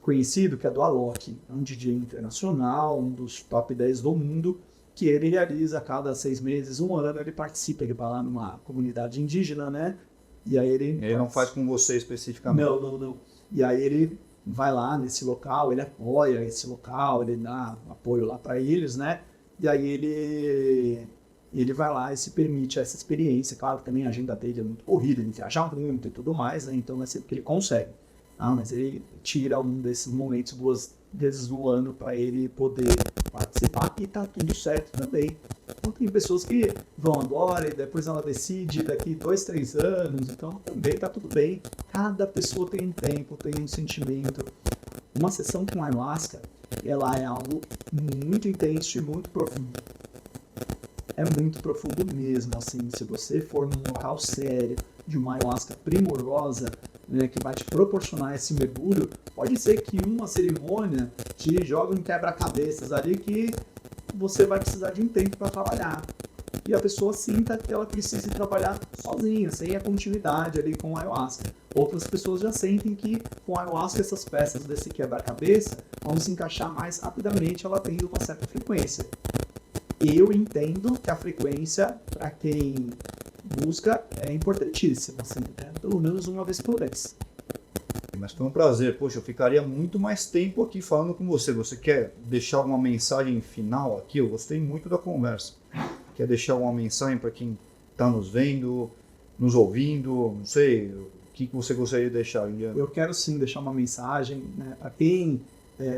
conhecido, que é do Alok, um DJ internacional, um dos top 10 do mundo, que ele realiza a cada 6 meses, 1 ano, ele participa, ele vai lá numa comunidade indígena, né? E aí ele não faz com você especificamente? Não. E aí ele vai lá nesse local, ele apoia esse local, ele dá apoio lá para eles, né? E aí ele vai lá e se permite essa experiência. Claro que também a agenda dele é muito corrida, ele viaja muito e tudo mais, né? Então é sempre que ele consegue. Mas ele tira um desses momentos 2 vezes no ano para ele poder participar e tá tudo certo também. Então tem pessoas que vão agora e depois ela decide daqui 2, 3 anos, então também tá tudo bem. Cada pessoa tem um tempo, tem um sentimento. Uma sessão com ayahuasca, ela é algo muito intenso e muito profundo. É muito profundo mesmo, assim, se você for num local sério, de uma ayahuasca primorosa, né, que vai te proporcionar esse mergulho, pode ser que uma cerimônia te jogue um quebra-cabeças ali que você vai precisar de um tempo para trabalhar. E a pessoa sinta que ela precisa trabalhar sozinha, sem a continuidade ali com a ayahuasca. Outras pessoas já sentem que com a ayahuasca essas peças desse quebra-cabeça vão se encaixar mais rapidamente, ela tendo uma certa frequência. Eu entendo que a frequência, para quem busca, é importantíssima, assim, né? Pelo menos uma vez por mês. Mas foi um prazer. Poxa, eu ficaria muito mais tempo aqui falando com você. Você quer deixar alguma mensagem final aqui? Eu gostei muito da conversa. Quer deixar alguma mensagem para quem está nos vendo, nos ouvindo? Não sei, o que você gostaria de deixar, Juliano? Eu quero sim deixar uma mensagem, né, para quem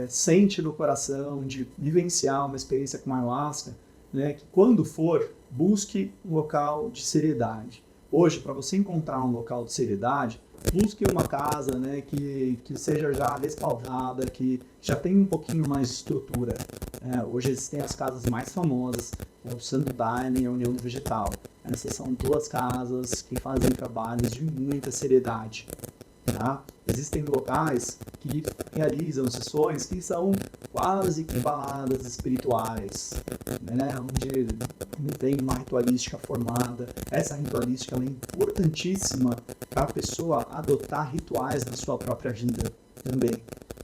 sente no coração de vivenciar uma experiência com ayahuasca, né, que quando for, busque um local de seriedade. Hoje, para você encontrar um local de seriedade, busque uma casa, né, que seja já respaldada, que já tenha um pouquinho mais de estrutura. Hoje existem as casas mais famosas, o Santo Daime e a União do Vegetal. Essas são duas casas que fazem trabalhos de muita seriedade. Tá? Existem locais que realizam sessões que são quase que baladas espirituais, né? Onde não tem uma ritualística formada. Essa ritualística é importantíssima para a pessoa adotar rituais na sua própria vida também.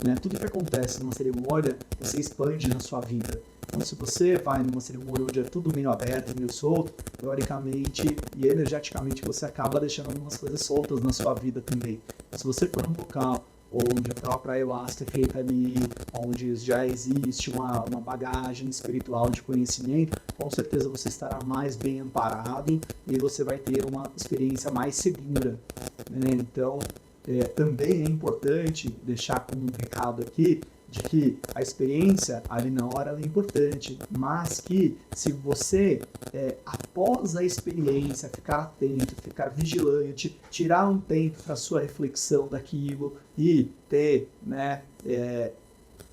Né? Tudo que acontece numa cerimônia, você expande na sua vida. Então, se você vai numa cerimônia onde é tudo meio aberto, meio solto, teoricamente e energeticamente você acaba deixando algumas coisas soltas na sua vida também. Se você for num local onde a própria ayahuasca é feita ali, onde já existe uma bagagem espiritual de conhecimento, com certeza você estará mais bem amparado e você vai ter uma experiência mais segura. Né? Então, também é importante deixar como um recado aqui de que a experiência ali na hora ela é importante, mas que se você, após a experiência, ficar atento, ficar vigilante, tirar um tempo para sua reflexão daquilo e ter, né,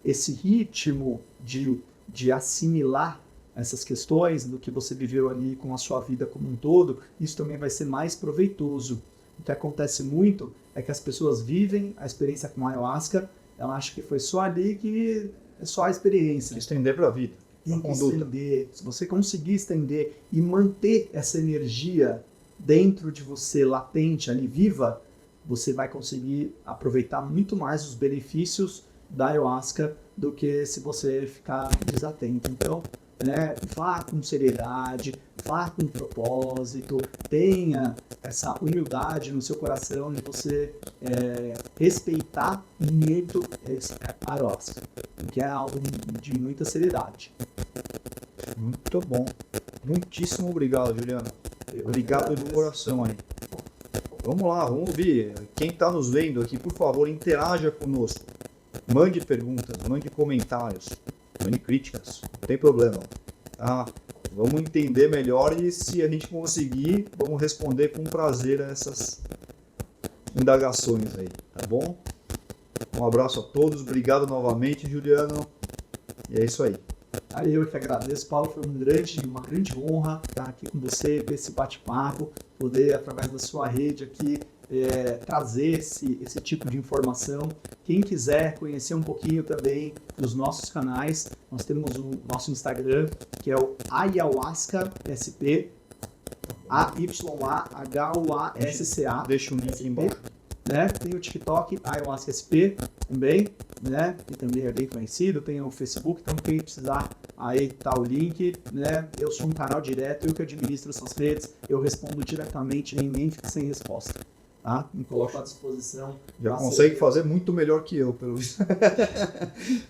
esse ritmo de assimilar essas questões do que você viveu ali com a sua vida como um todo, isso também vai ser mais proveitoso. O que acontece muito é que as pessoas vivem a experiência com a ayahuasca, ela acha que foi só ali que é só a experiência. Estender para a vida. Tem que estender. Se você conseguir estender e manter essa energia dentro de você, latente, ali viva, você vai conseguir aproveitar muito mais os benefícios da ayahuasca do que se você ficar desatento. Então, né, vá com seriedade, vá com propósito, tenha essa humildade no seu coração de você respeitar muito a ayahuasca, que é algo de muita seriedade. Muito bom. Muitíssimo obrigado, Juliano. Obrigado do coração aí. Vamos lá, vamos ouvir. Quem está nos vendo aqui, por favor, interaja conosco. Mande perguntas, mande comentários, mande críticas, não tem problema. Tá? Vamos entender melhor e se a gente conseguir, vamos responder com prazer a essas indagações aí, tá bom? Um abraço a todos, obrigado novamente, Juliano. E é isso aí. Eu que agradeço, Paulo, foi uma grande honra estar aqui com você, ter esse bate-papo, poder, através da sua rede aqui, trazer esse tipo de informação. Quem quiser conhecer um pouquinho também dos nossos canais, nós temos o nosso Instagram, que é o Ayahuasca SP, AYAHUASCA. Deixa o link embaixo. Né? Tem o TikTok, Ayahuasca SP também, né? Que também é bem conhecido, tem o Facebook, então quem precisar, aí tá o link, né? Eu sou um canal direto, eu que administro essas redes, eu respondo diretamente, ninguém fica sem resposta, tá? Me coloco à disposição. Já consegue fazer muito melhor que eu, pelo visto.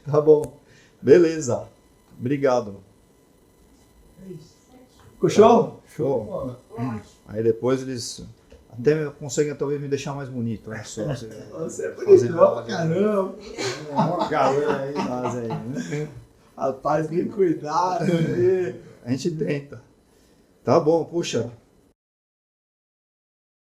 Tá bom, beleza, obrigado. É isso. Ficou show? Show. Aí depois eles até conseguem talvez me deixar mais bonito, né? Só você é bonito pra caramba. Uma galera aí, nós aí, né? Rapaz, bem cuidado aí. A gente tenta. Tá bom, puxa.